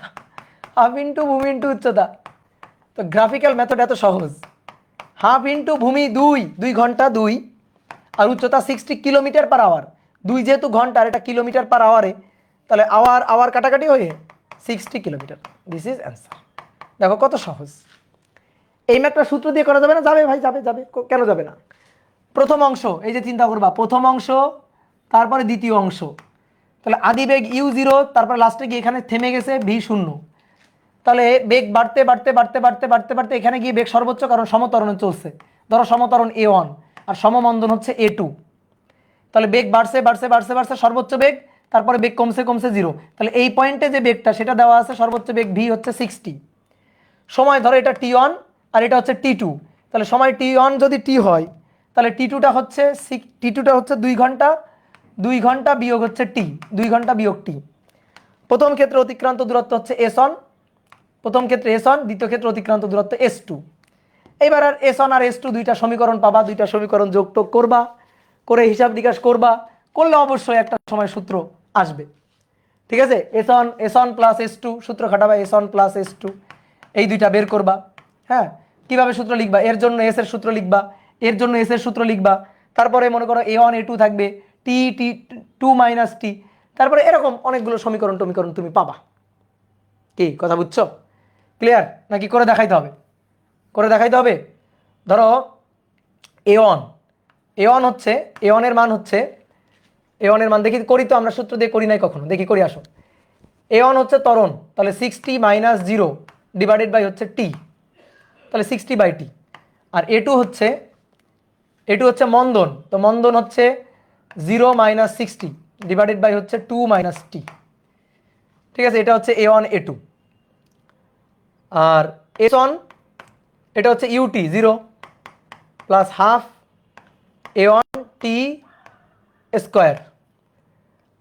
Speaker 1: হাফ ইন্টু ভূমি ইন্টু উচ্চতা। তো গ্রাফিক্যাল মেথড এত সহজ। হাফ ইন্টু ভূমি 2 ঘন্টা 2, আর উচ্চতা 60 কিলোমিটার/আওয়ার। 2 যেহেতু ঘন্টা আর এটা কিলোমিটার/আওয়ারে, তাহলে আওয়ার আওয়ার কাটাকাটি হয়ে 60 কিলোমিটার। This is answer. দেখো কত সহজ। এই ম্যাথটা সূত্র দিয়ে করা যাবে না? যাবে ভাই, যাবে যাবে, কেন যাবে না? প্রথম অংশ, এই যে চিন্তা করবা, প্রথম অংশ তারপরে দ্বিতীয় অংশ। তাহলে আদি বেগ u0, তারপর লাস্টে গিয়ে এখানে থেমে গেছে v0। তাহলে বেগ বাড়তে বাড়তে বাড়তে বাড়তে বাড়তে বাড়তে এখানে গিয়ে বেগ সর্বোচ্চ, কারণ সমতরণে চলছে। ধরো সমতরণ a1 আর সমমন্দন হচ্ছে a2। তাহলে বেগ বাড়ছে বাড়ছে বাড়ছে বাড়ছে সর্বোচ্চ বেগ, তারপরে বেগ কমছে কমছে 0। তাহলে এই পয়েন্টে যে বেগটা সেটা দেওয়া আছে, সর্বোচ্চ বেগ ভি হচ্ছে 60। সময় ধরো এটা T1 আর এটা হচ্ছে T2, তাহলে সময় T1 যদি T হয় তাহলে T2টা হচ্ছে T2টা হচ্ছে 2 ঘন্টা, 2 ঘন্টা বিয়োগ হচ্ছে T, 2 ঘন্টা বিয়োগ T। প্রথম ক্ষেত্রে অতিক্রান্ত দূরত্ব হচ্ছে S1, প্রথম ক্ষেত্রে S1, দ্বিতীয় ক্ষেত্রে অতিক্রান্ত দূরত্ব S2। এইবার আর S1 আর S2 দুইটা সমীকরণ পাবা, দুইটা সমীকরণ যোগ টোগ করবা, করে হিসাব নিকাশ করবা, করলে অবশ্যই একটা সময় সূত্র আসবে। ঠিক আছে, S1 প্লাস S2 সূত্র খাটাবা, S1 প্লাস S2 এই দুইটা বের করবা। হ্যাঁ, কিভাবে সূত্র লিখবা? এর জন্য S এর সূত্র লিখবা, এর জন্য S এর সূত্র লিখবা, তারপরে মনে করো A1 A2 থাকবে, T2 মাইনাস T, তারপরে এরকম অনেকগুলো সমীকরণ টমীকরণ তুমি পাবা। কি কথা বুঝছো? ক্লিয়ার নাকি করে দেখাইতে হবে? করে দেখাইতে হবে। ধরো A1, A1 হচ্ছে, A1 এর মান হচ্ছে, A1 এর মান দেখি করি তো, আমরা সূত্র দিয়ে করি নাই কখনো, দেখি করি আসো। A1 হচ্ছে ত্বরণ, তাহলে 60 মাইনাস 0 ডিভাইডেড বাই হচ্ছে T, তাহলে 60/T। আর A2 হচ্ছে মন্দন, তো মন্দন হচ্ছে 0 মাইনাস 60 ডিভাইডেড বাই হচ্ছে 2 মাইনাস T। ঠিক আছে, এটা হচ্ছে A1 A2। আর S1 এটা হচ্ছে UT 0 plus half A1 T square.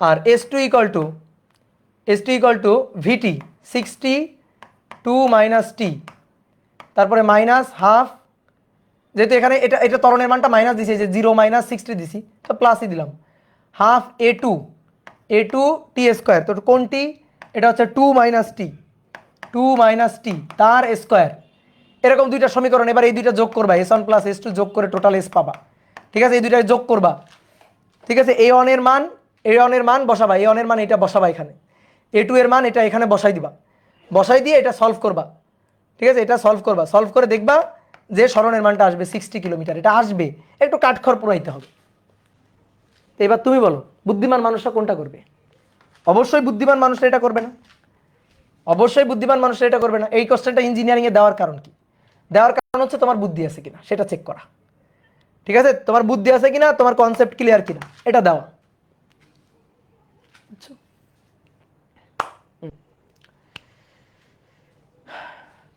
Speaker 1: আর S2 equal to VT 60 2 minus T, তারপরে মাইনাস হাফ, যেহেতু এখানে এটা ত্বরণের মানটা মাইনাস দিছি, যে 0 মাইনাস 60 দিছি, তো প্লাসই দিলাম, হাফ A2 T স্কোয়ার। তো কোন T? এটা হচ্ছে 2 মাইনাস T তার স্কোয়ার। এরকম দুইটা সমীকরণ, এবার এই দুইটা যোগ করবা, S1 প্লাস S2 যোগ করে টোটাল S পাবা। ঠিক আছে, এই দুইটা যোগ করবা। ঠিক আছে, A1 এর মান বসাবা, A1 এর মান এটা বসাবা এখানে, A2 এর মান এটা এখানে বসাই দিবা, বসাই দিয়ে এটা সলভ করবা। ঠিক আছে, এটা সলভ করবা, সলভ করে দেখবা যে সরণের মানটা আসবে 60 কিলোমিটার, এটা আসবে, একটু কাঠখড় পুরাইতে হবে। তো এবার তুমি বলো, বুদ্ধিমান মানুষরা কোনটা করবে? অবশ্যই বুদ্ধিমান মানুষরা এটা করবে না, অবশ্যই বুদ্ধিমান মানুষরা এটা করবে না। এই কোশ্চেনটা ইঞ্জিনিয়ারিংয়ে দেওয়ার কারণ কি? দেওয়ার কারণ হচ্ছে তোমার বুদ্ধি আছে কিনা সেটা চেক করা। ঠিক আছে, তোমার বুদ্ধি আছে কিনা, তোমার কনসেপ্ট ক্লিয়ার কিনা, এটা দেওয়া।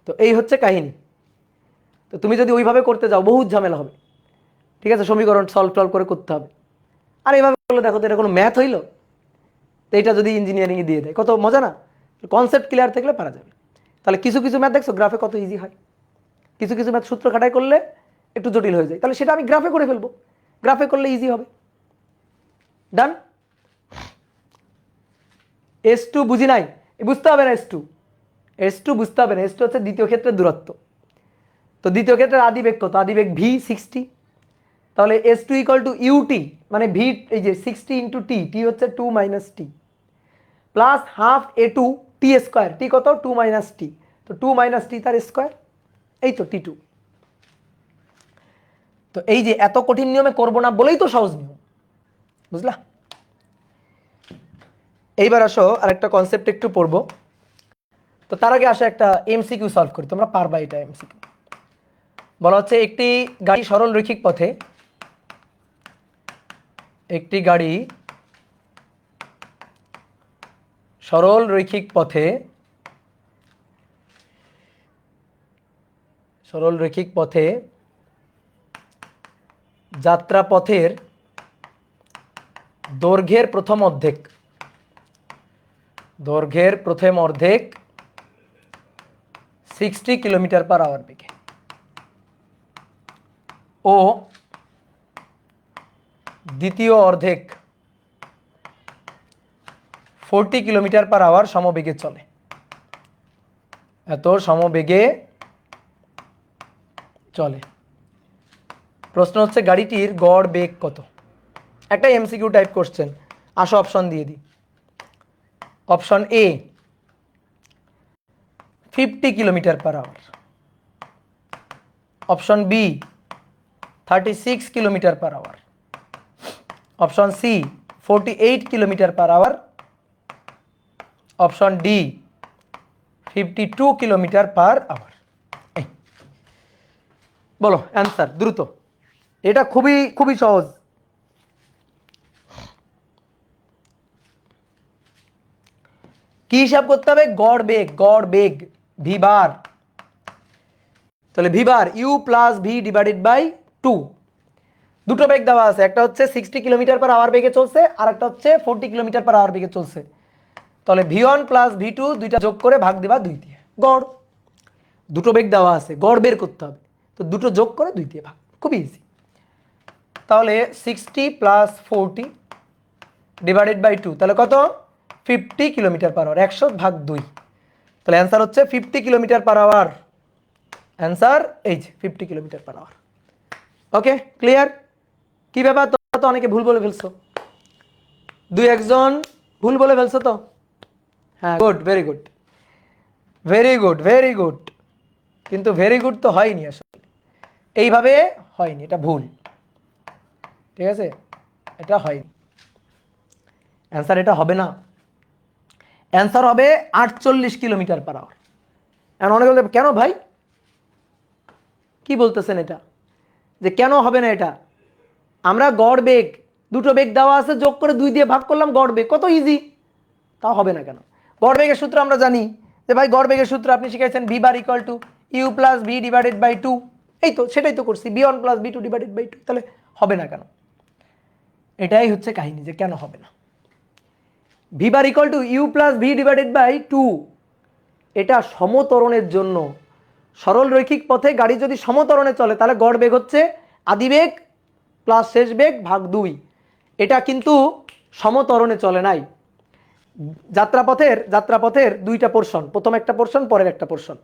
Speaker 1: তো এই হচ্ছে কাহিনী। তো তুমি যদি ওইভাবে করতে যাও বহুত ঝামেলা হবে। ঠিক আছে, সমীকরণ সলভ করে করতে হবে। আর এইভাবে করলে দেখো তো এটা কোনো ম্যাথ হইলো? তো এটা যদি ইঞ্জিনিয়ারিংয়ে দিয়ে দেয় কত মজা না? কনসেপ্ট ক্লিয়ার থাকলে পারা যাবে। তাহলে কিছু ম্যাথ দেখছো গ্রাফে কত ইজি হয়, কিছু ম্যাথ সূত্র খাটাই করলে একটু জটিল হয়ে যায়, তাহলে সেটা আমি গ্রাফে করে ফেলবো, গ্রাফে করলে ইজি হবে। ডান। S2 বুঝি নাই, বুঝতে হবে না। S2 বুঝতে হবে না। S2 হচ্ছে দ্বিতীয় ক্ষেত্রের দূরত্ব। তো দ্বিতীয় ক্ষেত্রের আদিবেগ কত? আদিবেগ V 60। তাহলে S2 ইকুয়াল টু UT, মানে V এই যে 60 ইন্টু T হচ্ছে 2 minus T plus half A2 T square, T কত? 2 মাইনাস T, তো 2 মাইনাস T তার স্কোয়ার, এই তো T2। তো এই যে এত কঠিন নিয়মে করবো না বলেই তো সহজ নিয়ম, বুঝলা? এইবার আসো আরেকটা কনসেপ্ট একটু পড়বো। তো তার আগে আসো একটা MCQ সলভ করি, তোমরা পারবা এটা। MCQ বলা হচ্ছে একটি গাড়ি সরল রৈখিক পথে, একটি গাড়ি সরল রৈখিক পথে যাত্রাপথের দৈর্ঘ্যের প্রথম অর্ধেক 60 কিলোমিটার পার আওয়ার বেগে ও দ্বিতীয় অর্ধেক 40 কিলোমিটার পার আওয়ার সমবেগে চলে। এত সমবেগে চলে। প্রশ্ন হচ্ছে গাড়িটির গড় বেগ কত? একটা MCQ টাইপ কোশ্চেন। আসো অপশন দিয়ে দিই। Option A 50 kilometre per hour, option B 36 kilometre per hour, option C 48 kilometre per hour, option D 52 kilometre per hour. বলো অ্যান্সার দ্রুত। এটা খুবই সহজ। কি হিসাব করতে হবে? গড় বেগ, V বার তাহলে V bar U plus V divided by 2, দুটো বেগ দেওয়া আছে, একটা হচ্ছে 60 কিলোমিটার পার আওয়ার বেগে চলছে আর একটা হচ্ছে 40 কিলোমিটার পার আওয়ার বেগে চলছে। তাহলে ভি1 প্লাস ভি2 দুইটা যোগ করে ভাগ দিবা 2 দিয়ে, গড়। দুটো বেগ দেওয়া আছে, গড় বের করতে হবে, তো দুটো যোগ করে 2 দিয়ে ভাগ, খুব ইজি। তাহলে 60 প্লাস 40 ডিভাইডেড বাই 2, তাহলে কত? 50 কিলোমিটার পার আওয়ার, 100 ভাগ 2, তাহলে অ্যান্সার হচ্ছে 50 কিলোমিটার পার আওয়ার। অ্যান্সার এই যে 50 কিলোমিটার পার আওয়ার। ওকে, ক্লিয়ার? কি ব্যাপার, তোমরা তো অনেকে ভুল বলে ফেলছো, 2-1 ভুল বলে ফেলছো তো। হ্যাঁ, good, very good, very good, very good. কিন্তু ভেরি গুড তো হয়নি, আসলে এইভাবে হয়নি, এটা ভুল, ঠিক আছে, এটা হয়নি। অ্যান্সার এটা হবে না, অ্যান্সার হবে 48 কিলোমিটার পার আওয়ার। এখন অনেকে বলতে কেন ভাই, কি বলতেছেন এটা, যে কেন হবে না এটা? আমরা গড় বেগ, দুটো বেগ দেওয়া আছে, যোগ করে 2 দিয়ে ভাগ করলাম, গড় বেগ, কত ইজি। তাও হবে না কেন? গড় বেগের সূত্র আমরা জানি, যে ভাই গড় বেগের সূত্র আপনি শিখাইছেন V bar equal to U plus V divided by 2, এই তো সেটাই তো করছি, ভি1 প্লাস ভি2 ডিভাইডেড বাই 2, তাহলে হবে না কেন? এটাই হচ্ছে কাহিনী, যে কেন হবে না। V bar equal to U plus V divided by 2, এটা সমতরণের জন্য। সরল রৈখিক পথে গাড়ি যদি সমতরণে চলে তাহলে গড় বেগ হচ্ছে আদিবেগ প্লাস শেষ বেগ ভাগ 2, এটা কিন্তু সমতরণে চলে নাই। যাত্রাপথের দুইটা পোর্শন, প্রথম একটা পোর্শন, পরের একটা পোর্শন।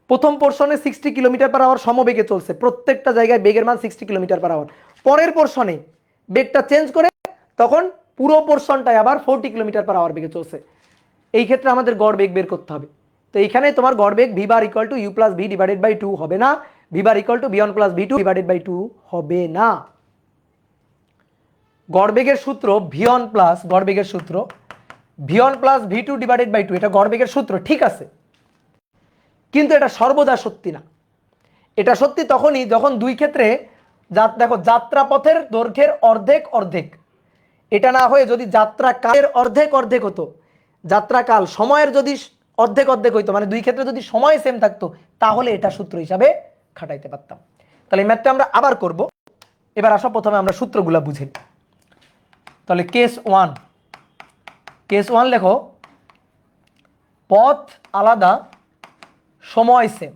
Speaker 1: প্রথম পোর্শনে 60 কিলোমিটার পার আওয়ার সমবেগে চলছে, প্রত্যেকটা জায়গায় বেগের মান 60 কিলোমিটার পার আওয়ার। পরের পোর্শনে বেগটা চেঞ্জ করে তখন পুরো পোর্শনটাই আবার 40 কিলোমিটার পার আওয়ার বেগে চলছে। এই ক্ষেত্রে আমাদের গড় বেগ বের করতে হবে। তো এইখানে তোমার গড় বেগ V bar equal to U plus V divided by 2 হবে না, V bar equal to V plus ভি2 divided by 2 হবে না। গড় বেগের সূত্র ভি1 প্লাস, গড় বেগের সূত্র ভি1 প্লাস ভি2 ডিভাইডেড বাই 2, এটা গড় বেগের সূত্র, ঠিক আছে, কিন্তু এটা সর্বদা সত্যি না। এটা সত্যি তখনই যখন দুই ক্ষেত্রে দেখো যাত্রাপথের দৈর্ঘ্যের অর্ধেক অর্ধেক, এটা না হয়ে যদি যাত্রা কালের অর্ধেক অর্ধেক হতো, যাত্রাকাল সময়ের যদি অর্ধেক অর্ধেক হইতো, মানে দুই ক্ষেত্রে যদি সময় সেম থাকতো, তাহলে এটা সূত্র হিসাবে খাটাইতে পারতাম। তাহলে এই ম্যাথটা আমরা আবার করব। এবার আসো প্রথমে আমরা সূত্রগুলো বুঝে নিই। তাহলে কেস 1 লেখো, পথ আলাদা সময় সেম,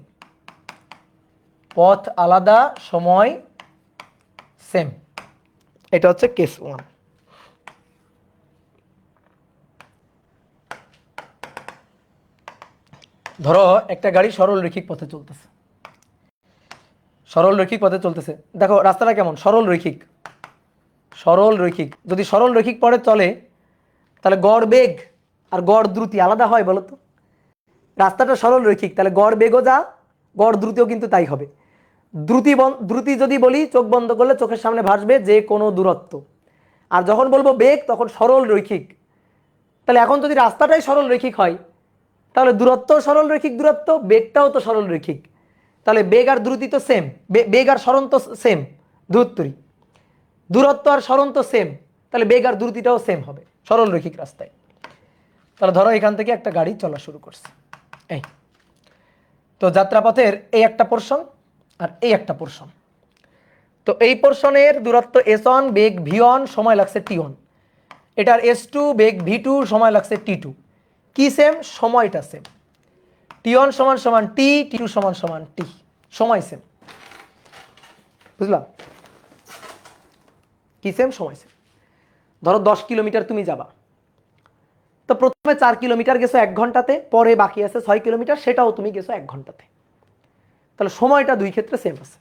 Speaker 1: পথ আলাদা সময় সেম, এটা হচ্ছে কেস 1। ধরো একটা গাড়ি সরল রৈখিক পথে চলতেছে, সরল রৈখিক পথে চলতেছে, দেখো রাস্তাটা কেমন, সরল রৈখিক, সরল রৈখিক। যদি সরল রৈখিক পথে চলে তাহলে গড় বেগ আর গড় দ্রুতি আলাদা হয় বলো তো? রাস্তাটা সরল রৈখিক, তাহলে গড় বেগও যা, গড় দ্রুতিও কিন্তু তাই হবে। দ্রুতি যদি বলি, চোখ বন্ধ করলে চোখের সামনে ভাসবে যে কোনো দূরত্ব, আর যখন বলবো বেগ তখন সরল রৈখিক। তাহলে এখন যদি রাস্তাটাই সরল রৈখিক হয়, তাহলে দূরত্ব সরল রৈখিক, দূরত্ব বেগটাও তো সরল রৈখিক, তাহলে বেগ আর দ্রুতি তো সেম, বেগ আর সরণ তো সেম, দূরত্বই, দূরত্ব আর সরণ তো সেম, তাহলে বেগ আর দ্রুতিটাও সেম হবে সরল রৈখিক রাস্তায়। তাহলে ধরো এখান থেকে একটা গাড়ি চলা শুরু করছে, এই তো যাত্রাপথের এই একটা পোর্শন আর এই একটা পোর্শন, তো এই পোর্শনের দূরত্ব s1, বেগ v1, সময় লাগছে t1, এটার s2 বেগ v2, সময় লাগছে t2, কি সেম, সময়টা সেম, t1 সমান সমান t, t2 সমান সমান t, সময় সেম, বুঝলাম? কি সেম, সময় সেম। ধরো 10 কিলোমিটার তুমি যাবা, তো প্রথমে 4 কিলোমিটার গেছো 1 ঘন্টাতে, পরে বাকি আছে 6 কিলোমিটার, সেটাও তুমি গেছো 1 ঘন্টাতে, তাহলে সময়টা দুই ক্ষেত্রে সেম আছে।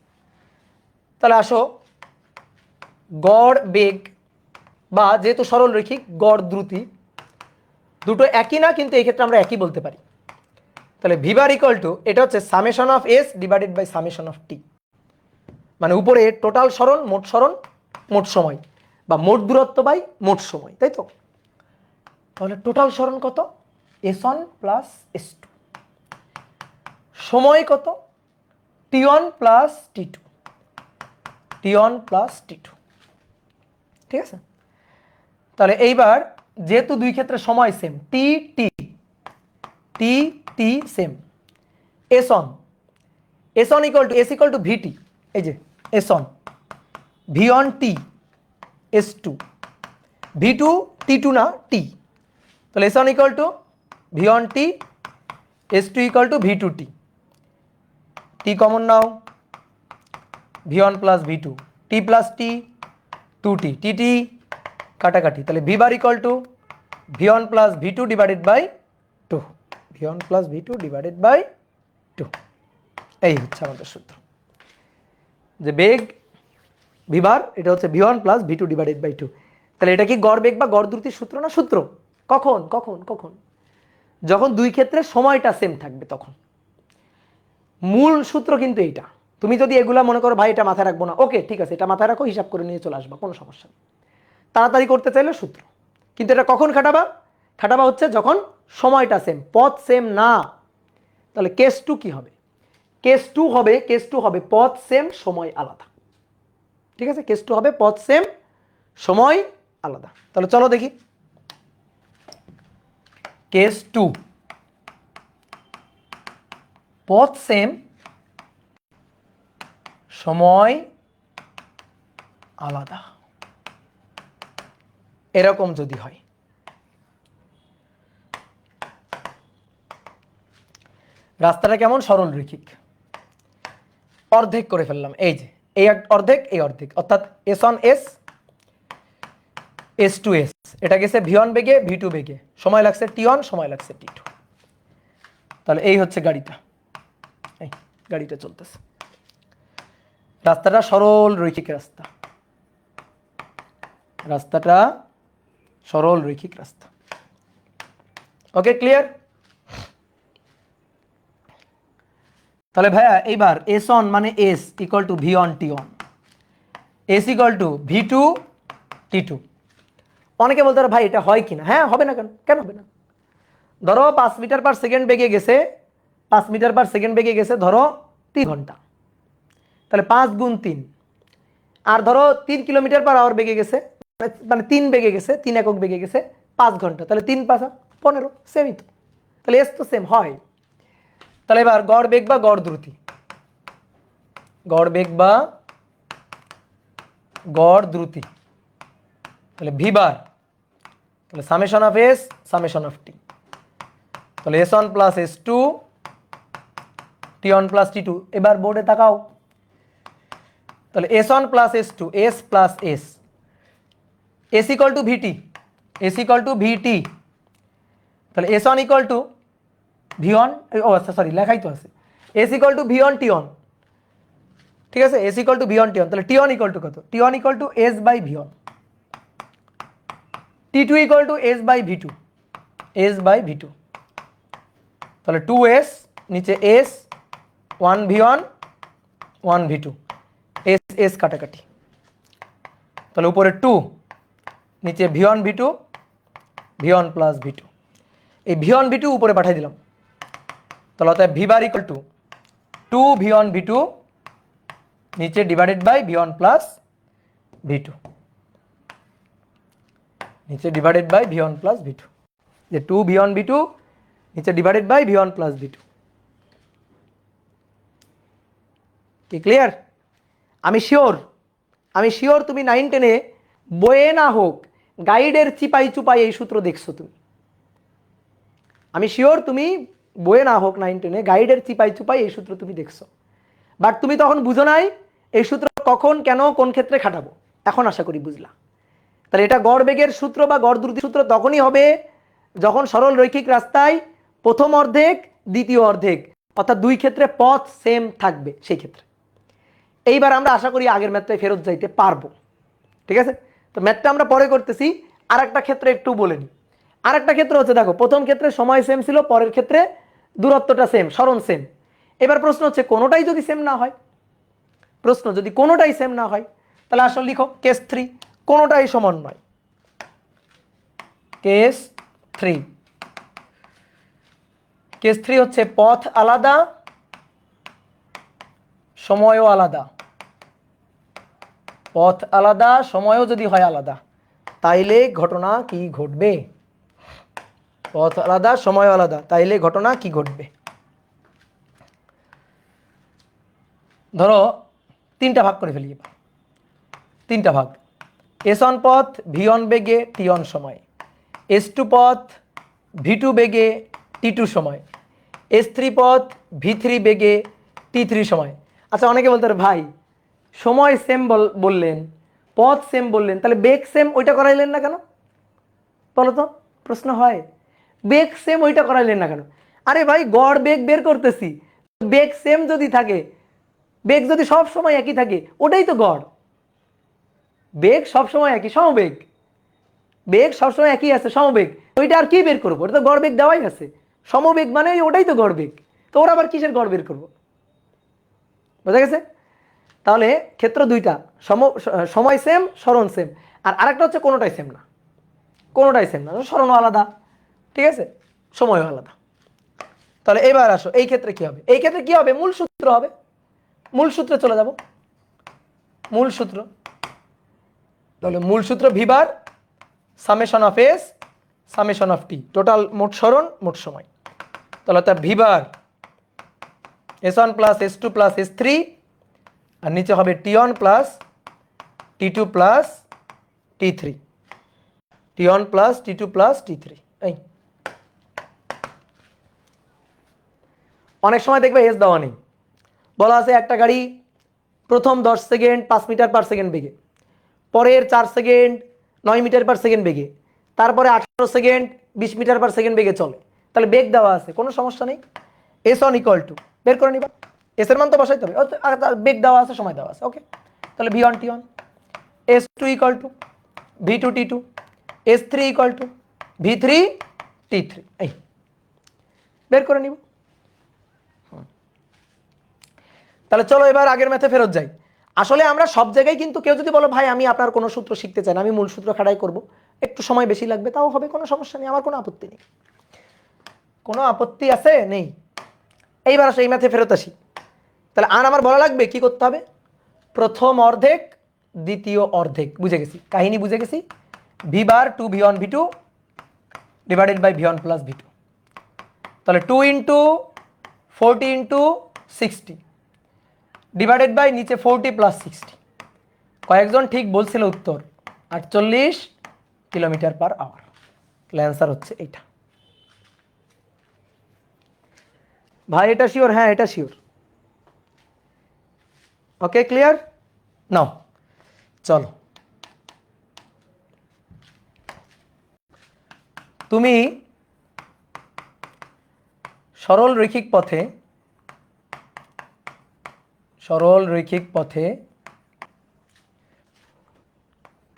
Speaker 1: তাহলে আসো গড় বেগ বা যেহেতু সরল রৈখিক, গড় দ্রুতি দুটো একই না, কিন্তু এই ক্ষেত্রে আমরা একই বলতে পারি। তাহলে ভি বার ইকুয়াল টু, এটা হচ্ছে summation of S divided by summation of T, মানে উপরে টোটাল সরণ, মোট সময়, বা মোট দূরত্ব বাই মোট সময়, তাই তো? তাহলে টোটাল সরণ কত, s1 প্লাস s2, সময় কত, t1 plus t2, t1 plus t2, ঠিক আছে? তাহলে এইবার যেহেতু দুই ক্ষেত্রে সময় same, T T same, s1 S one equal to V T, এই যে S one V one T S two, V two T two না টি, তাহলে S one equal to V one T S two equal to V two T, T common নাও, V one plus V two, T plus T two T, T T কাটাকাটি, তাহলে V bar equal to V one plus V two divided by two, V one plus V two divided by two. এই হচ্ছে আমাদের সূত্র, যে বেগ V bar এটা হচ্ছে V one plus V two divided by two. তাহলে এটা কি গড় বেগ বা গড় দ্রুতির সূত্র না? সূত্র। কখন কখন কখন? যখন দুই ক্ষেত্রে সময়টা সেম থাকবে তখন। মূল সূত্র কিন্তু এইটা। তুমি যদি এগুলা মনে করো ভাই এটা মাথায় রাখবো না, ওকে ঠিক আছে, এটা মাথায় রাখো, হিসাব করে নিয়ে চলে আসবা, কোনো সমস্যা নেই। তাড়াতাড়ি করতে চাইলে সূত্র, কিন্তু এটা কখন খাটাবা? খাটাবা হচ্ছে যখন সময়টা সেম, পথ সেম না। তাহলে কেস টু কি হবে? কেস টু হবে পথ সেম সময় আলাদা। ঠিক আছে, কেস টু হবে পথ সেম সময় আলাদা। তাহলে চলো দেখি কেস টু, পথ সেম সময় আলাদা, এরকম যদি হয়, রাস্তাটা কেমন? সরল রৈখিক, অর্ধেক করে ফেললাম, এই যে এই অর্ধেক এই অর্ধেক, অর্থাৎ S one S S two S, এটা গেছে ভি ওয়ান বেগে ভি টু বেগে, সময় লাগছে টি ওয়ান, সময় লাগছে টি টু। তাহলে এই হচ্ছে গাড়িটা, এই গাড়িটা চলতেছে, রাস্তাটা সরল রৈখিক রাস্তা, রাস্তাটা সরল রৈখিক রাস্তা। Okay, clear? তাহলে ভাইয়া এইবার এস অন মানে S equal to V one T one, S equal to V two T two. অনেকে বলতে পারে ভাই এটা হয় কিনা? হ্যাঁ, হবে না, কেন কেন হবে না? ধরো 5 মিটার পার সেকেন্ড বেগে গেছে, 5 মিটার পার সেকেন্ড বেগে গেছে ধরো 3 ঘন্টা, তাহলে 5 গুণ 3, আর ধরো 3 কিলোমিটার পার আওয়ার বেগে গেছে, মানে 3 বেগে গেছে, 3 একক বেগে গেছে 5 ঘন্টা, তাহলে 3 5 15, সেমই তো। তাহলে এস তো সেম হয়। তাহলে এবার গড় বেগ বা গড় দ্রুতি, গড় বেগ বা গড় দ্রুতি, তাহলে ভি বার, তাহলে summation of S summation of T, তাহলে S one plus S two T one plus T two. এবার বোর্ডে তাকাও, তাহলে S one plus S two, S plus S, S equal to V T, S equal to ভিটি, তাহলে S one equal to V one, ও আচ্ছা sorry লেখাই তো আছে, S equal to V one T one, ঠিক আছে, S equal to V one T one, তাহলে T one equal to কত? T one equal to S by V one, T two equal to S by V two, S by V two, তাহলে 2s নিচে S, 1 V one 1 V two, S S কাটাকাটি, তাহলে উপরে 2 নিচে V one V two, V one plus V two, এই V one V two উপরে পাঠিয়ে দিলাম, তাহলে অতএব V bar equal to 2 V one V two নিচে divided by V one plus V two, নিচে divided by V one plus V two, যে 2 V one V two নিচে divided by V one plus V two. কি clear? আমি sure তুমি 9 10-এ বইয়ে না হোক গাইডের চিপাই চুপাই এই সূত্র দেখছো তুমি। আমি শিওর তুমি বইয়ে না হোক 9 10-এ গাইডের চিপাই চুপাই এই সূত্র তুমি দেখছো, বাট তুমি তখন বুঝো নাই এই সূত্র কখন কেন কোন ক্ষেত্রে খাটাবো। এখন আশা করি বুঝলা। তাহলে এটা গড় বেগের সূত্র বা গড় দ্রুতির সূত্র তখনই হবে যখন সরল রৈখিক রাস্তায় প্রথম অর্ধেক দ্বিতীয় অর্ধেক, অর্থাৎ দুই ক্ষেত্রে পথ সেম থাকবে সেই ক্ষেত্রে। এইবার আমরা আশা করি আগের ম্যাথটায় ফেরত যাইতে পারবো। ঠিক আছে, তো ম্যাথটা আমরা পরে করতেছি। আর একটা ক্ষেত্রে একটু বলে নিই। আর একটা ক্ষেত্র হচ্ছে, দেখো প্রথম ক্ষেত্রে সময় সেম ছিল, পরের ক্ষেত্রে দূরত্বটা সেম, সরণ সেম। এবার প্রশ্ন হচ্ছে কোনোটাই যদি সেম না হয়, তাহলে আসলে লিখো কেস 3, কোনোটাই সমান নয়। কেস 3 হচ্ছে পথ আলাদা সময়ও আলাদা, পথ আলাদা সময়ও যদি হয় আলাদা, তাইলে ঘটনা কি ঘটবে? পথ আলাদা সময় আলাদা, তাইলে ঘটনা কি ঘটবে? ধরো তিনটা ভাগ করে ফেলি, তিনটা ভাগ। S1 পথ V1 বেগে T1 সময়, S2 পথ V2 বেগে T2 সময়, S3 পথ V3 বেগে T3 সময়। আচ্ছা, অনেকে বলতে পারে ভাই সময় সেম বললেন, পথ সেম বললেন, তাহলে বেগ সেম ওইটা করাইলেন না কেন? বলো তো, প্রশ্ন হয় বেগ সেম ওইটা করাইলেন না কেন? আরে ভাই গড় বেগ বের করতেছি, বেগ সেম যদি থাকে, বেগ যদি সব সময় একই থাকে ওটাই তো গড়। বেগ সবসময় একই, সমবেগ, বেগ সবসময় একই আছে, সমবেগ, ওইটা আর কি বের করবো? ওটা তো গড় বেগ দেওয়াই আছে, সমবেগ মানে ওটাই তো গড় বেগ, তো ওরা আবার কিসের গড় বের করবো? বোঝা গেছে? তাহলে ক্ষেত্র দুইটা, সময় সেম, সরণ সেম, আর আরেকটা হচ্ছে কোনোটাই সেম না, কোনোটাই সেম না, সরণও আলাদা, ঠিক আছে, সময়ও আলাদা। তাহলে এবার আসো এই ক্ষেত্রে কি হবে? এই ক্ষেত্রে কি হবে? মূল সূত্র হবে, মূল সূত্রে চলে যাব, মূল সূত্র। তাহলে মূল সূত্র V bar summation of S summation of T, total মোট সরণ মোট সময়। তাহলে তার ভি বার S1 plus S2 plus S3, আর নিচে হবে T1 plus T2 plus T3, T1 plus T2 plus T3। এই অনেক সময় দেখবে এস দেওয়া নেই, বলা আছে একটা গাড়ি প্রথম 10 সেকেন্ড 5 মিটার পার সেকেন্ড বেগে, পরের 4 সেকেন্ড 9 মিটার পার সেকেন্ড বেগে, তারপরে 18 সেকেন্ড 20 মিটার পার সেকেন্ড বেগে চলে। তাহলে বেগ দেওয়া আছে, কোনো সমস্যা নেই, S1 ইকুয়াল টু বের করে নিবা, এস এর মান তো বসাইতে হবে, আর বেগ দেওয়া আছে, সময় দেওয়া আছে, ওকে। তাহলে V1 T1, S2 equal two V2 T2, S3 equal to V3 T3, এই বের করে নিব। তাহলে চলো এবার আগের ম্যাথে ফেরত যাই। আসলে আমরা সব জায়গায় কিন্তু, কেউ যদি বলো ভাই আমি আপনার কোনো সূত্র শিখতে চাই না, আমি মূল সূত্র খাড়াই করব, একটু সময় বেশি লাগবে, তাও হবে, কোনো সমস্যা নেই, আমার কোনো আপত্তি নেই। কোনো আপত্তি আছে? নেই। এইবার আসো এই ম্যাথে ফেরত আসি। তাহলে আর আমার বলা লাগবে কি করতে হবে? প্রথম অর্ধেক দ্বিতীয় অর্ধেক, বুঝে গেছি, কাহিনী বুঝে গেছি। V bar 2V1 V2 divided by V1 plus V2। তাহলে 2 ইন্টু 40 ইন্টু 60 ডিভাইডেড বাই নিচে 40 প্লাস 60। কয়েকজন ঠিক বলছিল উত্তর 48 কিলোমিটার পার আওয়ার। তাহলে অ্যান্সার হচ্ছে এইটা। ভাই এটা শিওর? হ্যাঁ এটা শিওর। Okay clear? নাও চলো, তুমি সরল রৈখিক পথে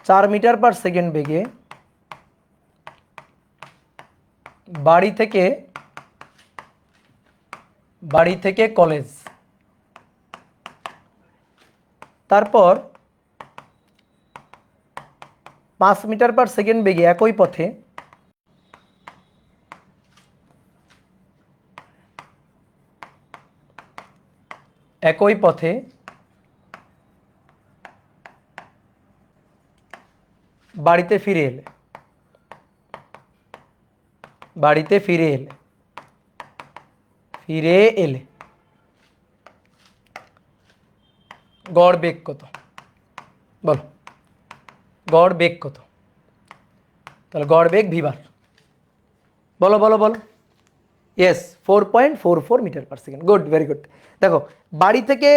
Speaker 1: 4 মিটার পার সেকেন্ড বেগে বাড়ি থেকে কলেজ, তারপর 5 মিটার পার সেকেন্ড বেগে একই পথে বাড়িতে ফিরে এলে গড় বেগ কত? বলো গড় বেগ কত? তাহলে গড় বেগ ভি বার, বলো বলো বলো। Yes 4.44 metre per second. Good, very good. দেখো বাড়ি থেকে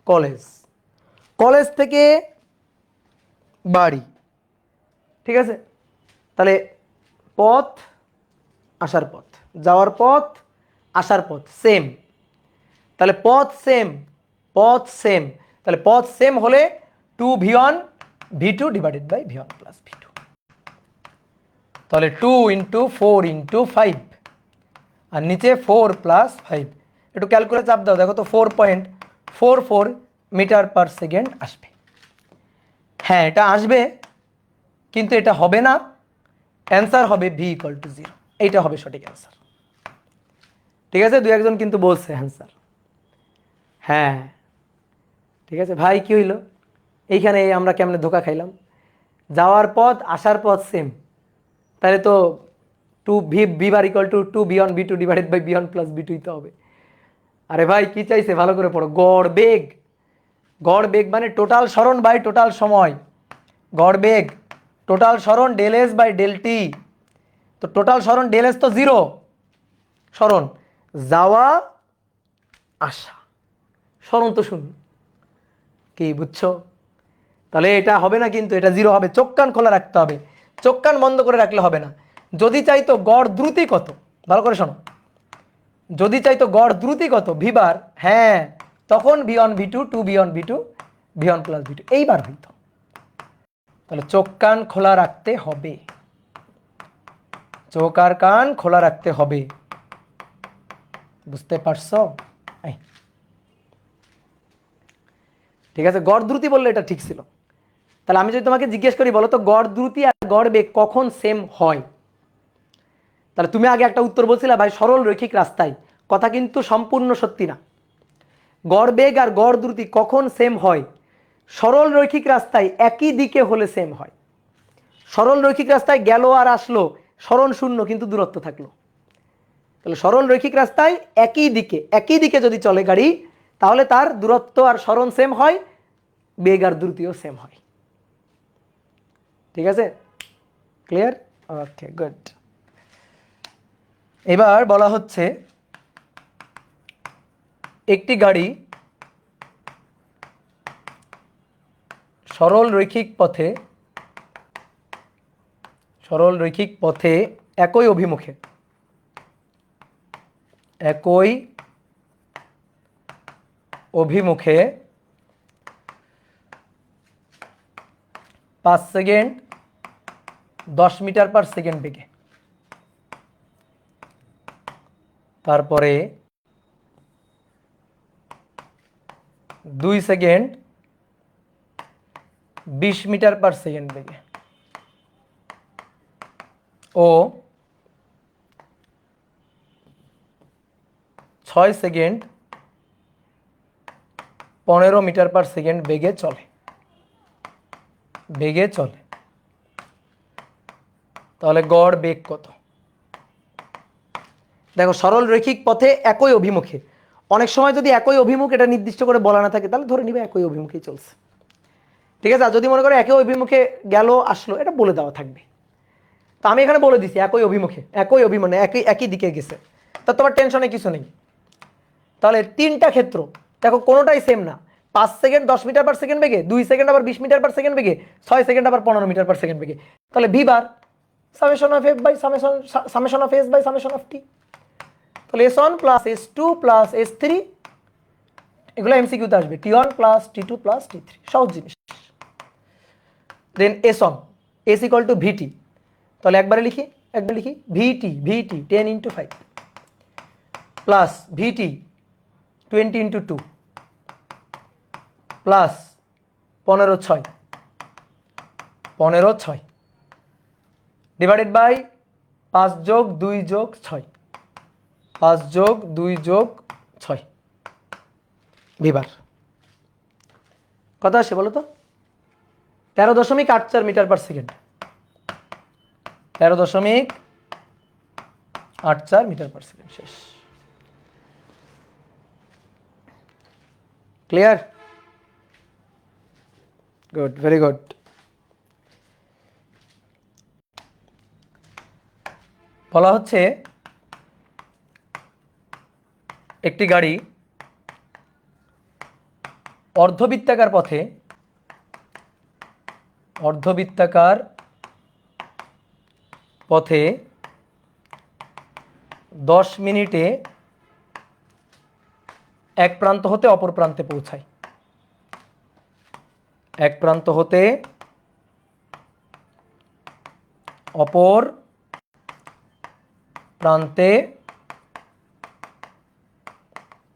Speaker 1: কলেজ, কলেজ থেকে বাড়ি, ঠিক আছে, তাহলে পথ, আসার পথ, যাওয়ার পথ, আসার পথ সেম, তাহলে পথ সেম, তাহলে পথ সেম হলে 2V1 V2 divided by V1 plus V2। তাহলে 2 ইন্টু 4 ইন্টু 5, আর নিচে 4 প্লাস 5, একটু ক্যালকুলেট চাপ দাও, দেখো তো 4.44 মিটার পার সেকেন্ড আসবে। হ্যাঁ এটা আসবে, কিন্তু এটা হবে না, অ্যান্সার হবে ভি ইকুয়াল টু 0, এইটা হবে সঠিক অ্যান্সার। ঠিক আছে, দু একজন কিন্তু বলছে অ্যান্সার। হ্যাঁ ঠিক আছে ভাই, কি হইলো এইখানে? আমরা কেমনে ধোকা খাইলাম? যাওয়ার পথ আসার পথ সেম, তাহলে তো 2 V bar equal to 2V1 V2 divided by V1 plus V2 তো হবে। আরে ভাই কি চাইছে ভালো করে পড়ো। গড় বেগ, গড় বেগ মানে টোটাল সরণ বাই টোটাল সময়। গড় বেগ টোটাল সরণ del S by del T. তো টোটাল সরণ ডেল এস তো জিরো, সরণ যাওয়া আসা, সরণ তো শূন্য। কি বুঝছো? তাহলে এটা হবে না, কিন্তু এটা জিরো হবে। চোখ কান খোলা রাখতে হবে, চোখ কান বন্ধ করে রাখলে হবে না। যদি চাইতো গড় দ্রুতি কত, ভালো করে শোনো, যদি চাইতো গড় দ্রুতি কত ভিবার, হ্যাঁ তখন V one V two, two V one V two, V one plus V two এইবার হইতো। তাহলে চোখ কান খোলা রাখতে হবে, চোখ আর কান খোলা রাখতে হবে। বুঝতে পারছো? ঠিক আছে, গড় দ্রুতি বললে এটা ঠিক ছিল। তাহলে আমি যদি তোমাকে জিজ্ঞেস করি বলো তো গড় দ্রুতি আর গড় বেগ কখন সেম হয়, তাহলে তুমি আগে একটা উত্তর বলছিলে ভাই সরল রৈখিক রাস্তায়। কথা কিন্তু সম্পূর্ণ সত্যি না। গড় বেগ আর গড় দ্রুতি কখন সেম হয়? সরল রৈখিক রাস্তায় একই দিকে হলে সেম হয়। সরল রৈখিক রাস্তায় গেল আর আসলো, সরণ শূন্য কিন্তু দূরত্ব থাকলো। তাহলে সরল রৈখিক রাস্তায় একই দিকে, একই দিকে যদি চলে গাড়ি, তাহলে তার দূরত্ব আর সরণ সেম হয়, বেগ আর দ্রুতিও সেম হয়। ঠিক আছে, ক্লিয়ার? Okay good. এবার বলা হচ্ছে একটি গাড়ি সরল রৈখিক পথে, সরল রৈখিক পথে একই অভিমুখে, একই অভিমুখে 5 সেকেন্ড 10 মিটার পার সেকেন্ড বেগে, তারপরে 2 সেকেন্ড 20 মিটার পার সেকেন্ড বেগে ও 6 সেকেন্ড 15 মিটার পার সেকেন্ড বেগে চলে, বেগে চলে, তাহলে গড় বেগ কত? দেখো সরল রৈখিক পথে একই অভিমুখে, অনেক সময় যদি একই অভিমুখ এটা নির্দিষ্ট করে বলা না থাকে তাহলে ধরে নিবে একই অভিমুখেই চলছে। ঠিক আছে, আর যদি মনে করো একই অভিমুখে গেল আসলো, এটা বলে দেওয়া থাকবে। তো আমি এখানে বলে দিছি একই অভিমুখে, একই অভিমানে একই একই দিকে গেছে, তা তোমার টেনশনে কিছু নেই। তাহলে তিনটা ক্ষেত্র দেখো কোনোটাই সেম না। 5 সেকেন্ড 10 মিটার পার সেকেন্ড বেগে, 2 সেকেন্ড আবার 20 মিটার পার সেকেন্ড বেগে, 6 সেকেন্ড আবার 15 মিটার পার সেকেন্ড বেগে। তাহলে V bar summation of F by summation of S by summation of T. তাহলে S one plus S two plus S three, এগুলো এমসিকিউতে আসবে, T one plus T two plus T three, সহজ জিনিস। Then S one S equal to ভিটি, তাহলে একবারে লিখি, একবার লিখি VT, VT 10 into 5 plus VT 20 into 2 plus 15/6, 15/6 divided by 5 যোগ 2 যোগ 6, 5 যোগ 2 যোগ 6 বিবার। কত আসে বলো তো? 13.84 metre per second, 13.84 metre per second. শেষ। ক্লিয়ার? Good, very good. বলা হচ্ছে একটি গাড়ি অর্ধবৃত্তাকার পথে, অর্ধবৃত্তাকার পথে 10 মিনিটে এক প্রান্ত হতে অপর প্রান্তে পৌঁছায়, এক প্রান্ত হতে অপর প্রান্তে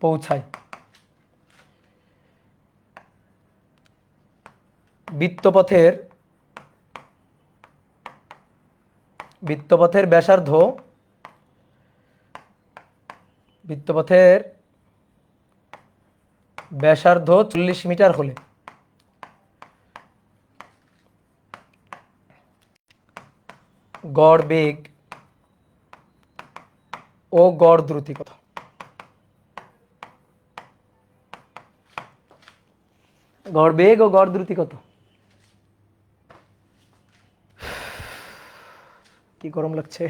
Speaker 1: পৌঁছায়। বৃত্তপথের ব্যাসার্ধ, বৃত্তপথের ব্যাসার্ধ 40 মিটার হলে গড় বেগ ও গড় দ্রুতি কত? গড় বেগ ও গড় দ্রুতি কত? কি গরম লাগছে।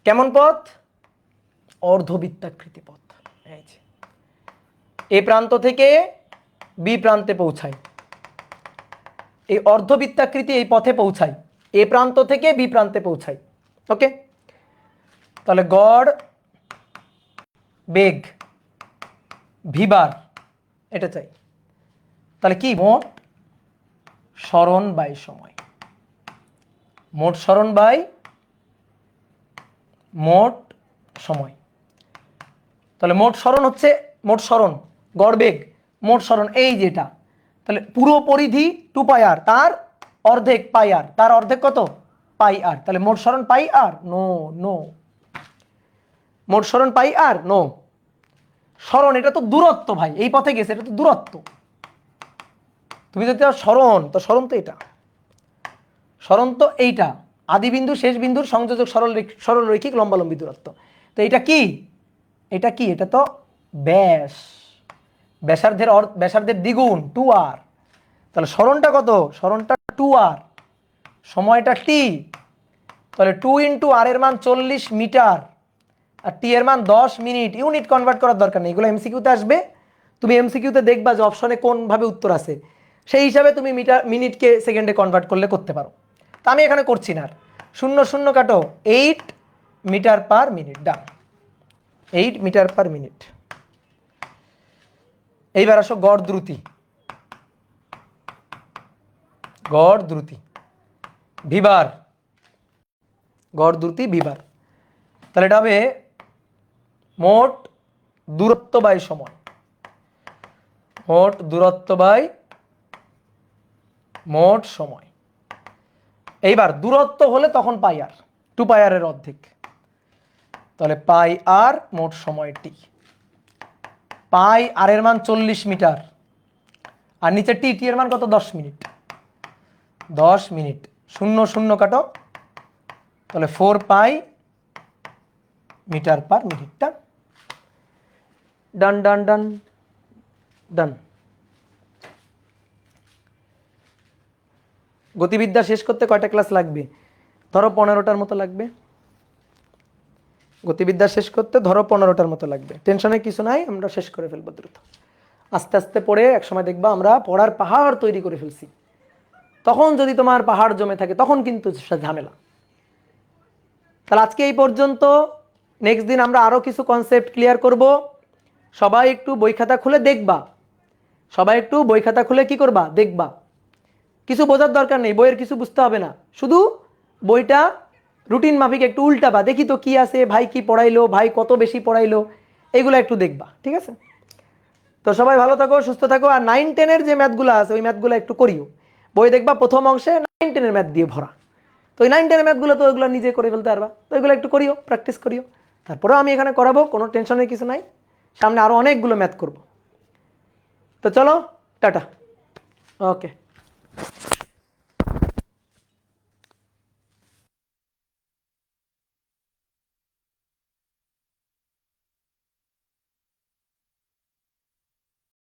Speaker 1: কেমন পথ? অর্ধবৃত্তাকৃতি পথ। এই যে এ প্রান্ত থেকে বি প্রান্তে পৌঁছায়, এই অর্ধবৃত্তাকৃতি এই পথে পৌঁছায়, এ প্রান্ত থেকে বি প্রান্তে পৌঁছায়। ওকে, তাহলে গড় বেগ ভিবার এটা চাই। তাহলে কি? মোট সরণ বাই সময়, মোট সরণ বাই মোট সময়। তাহলে মোট সরণ হচ্ছে, মোট সরণ গড় বেগ মোট সরণ এই যেটা, তাহলে পুরো পরিধি 2 পাই আর, তার অর্ধেক পাই আর, তার অর্ধেক কত? পাই আর। তাহলে মোট সরণ পাই আর? নো নো, মোট সরণ পাই আর? নো। সরণ এটা তো দূরত্ব ভাই, এই পথে গেছে, এটা তো দূরত্ব। তুমি যদি সরণ, তো সরণ তো এটা, সরণ তো এইটা, আদি বিন্দু শেষ বিন্দুর সংযোজক সরলরৈখিক লম্বালম্বী দূরত্ব। তো এটা কি? এটা কি? এটা তো ব্যাস, ব্যাসার্ধের দ্বিগুণ 2r। তাহলে সরণটা কত? সরণটা 2r, সময়টা t। তাহলে 2 ইন্টু r এর মান 40 মিটার আর t এর মান 10 মিনিট। ইউনিট কনভার্ট করার দরকার নেই, এগুলো এমসিকিউতে আসবে। তুমি এমসিকিউতে দেখবা যে অপশনে কোনভাবে উত্তর আছে, সেই হিসাবে তুমি মিনিটকে সেকেন্ডে কনভার্ট করলে করতে পারো। তা আমি এখানে করছি না। আর 0 0 কাটো, 8 মিটার পার মিনিট। ডান, 8 মিটার পার মিনিট। এইবার আসো গড় দ্রুতি। গড় দ্রুতি ভিবার, গড় দ্রুতি ভিবার। তাহলে এটা হবে মোট দূরত্ব বাই সময়, মোট দূরত্ব বাই মোট সময়। এইবার দূরত্ব হলে তখন পাই আর, 2 পাই আর এর অর্ধেক। তাহলে পাই আর মোট সময় টি। পাই আর এর মান 40 মিটার আর নিচে টি, টি এর মান কত? 10 মিনিট। 10 মিনিট, 0 0 কাটো, তাহলে 4 পাই মিটার পার মিনিটটা। ডান ডান ডান ডান। গতিবিদ্যা শেষ করতে কয়টা ক্লাস লাগবে? ধরো 15টার মতো লাগবে। গতিবিদ্যা শেষ করতে ধরো 15টার মতো লাগবে। টেনশনের কিছু নাই, আমরা শেষ করে ফেলবো দ্রুত। আস্তে আস্তে পড়ে একসময় দেখবা আমরা পড়ার পাহাড় তৈরি করে ফেলছি। তখন যদি তোমার পাহাড় জমে থাকে তখন কিন্তু ঝামেলা। তাহলে আজকে এই পর্যন্ত। নেক্সট দিন আমরা আরও কিছু কনসেপ্ট ক্লিয়ার করব। সবাই একটু বই খাতা খুলে দেখবা, সবাই একটু বই খাতা খুলে কি করবা? দেখবা। কিছু বোঝার দরকার নেই, বইয়ের কিছু বুঝতে হবে না, শুধু বইটা রুটিন মাফিক একটু উল্টাবা, দেখি তো কি আছে, ভাই কি পড়াইলো, ভাই কত বেশি পড়াইলো, এগুলো একটু দেখবা। ঠিক আছে? তো সবাই ভালো থাকো, সুস্থ থাকো। আর 9 10-এর যে ম্যাথগুলো আছে ওই ম্যাথগুলো একটু করিও। বই দেখবা প্রথম অংশে 9 10-এর ম্যাথ দিয়ে ভরা। তো ওই 9 10-এর ম্যাথগুলো তো ওইগুলো নিজে করে ফেলতে পারবা, তো এগুলো একটু করিও, প্র্যাকটিস করিও। তারপরেও আমি এখানে করাবো, কোনো টেনশনের কিছু নাই। সামনে আরও অনেকগুলো ম্যাথ করব। তো চলো, টাটা। ওকে।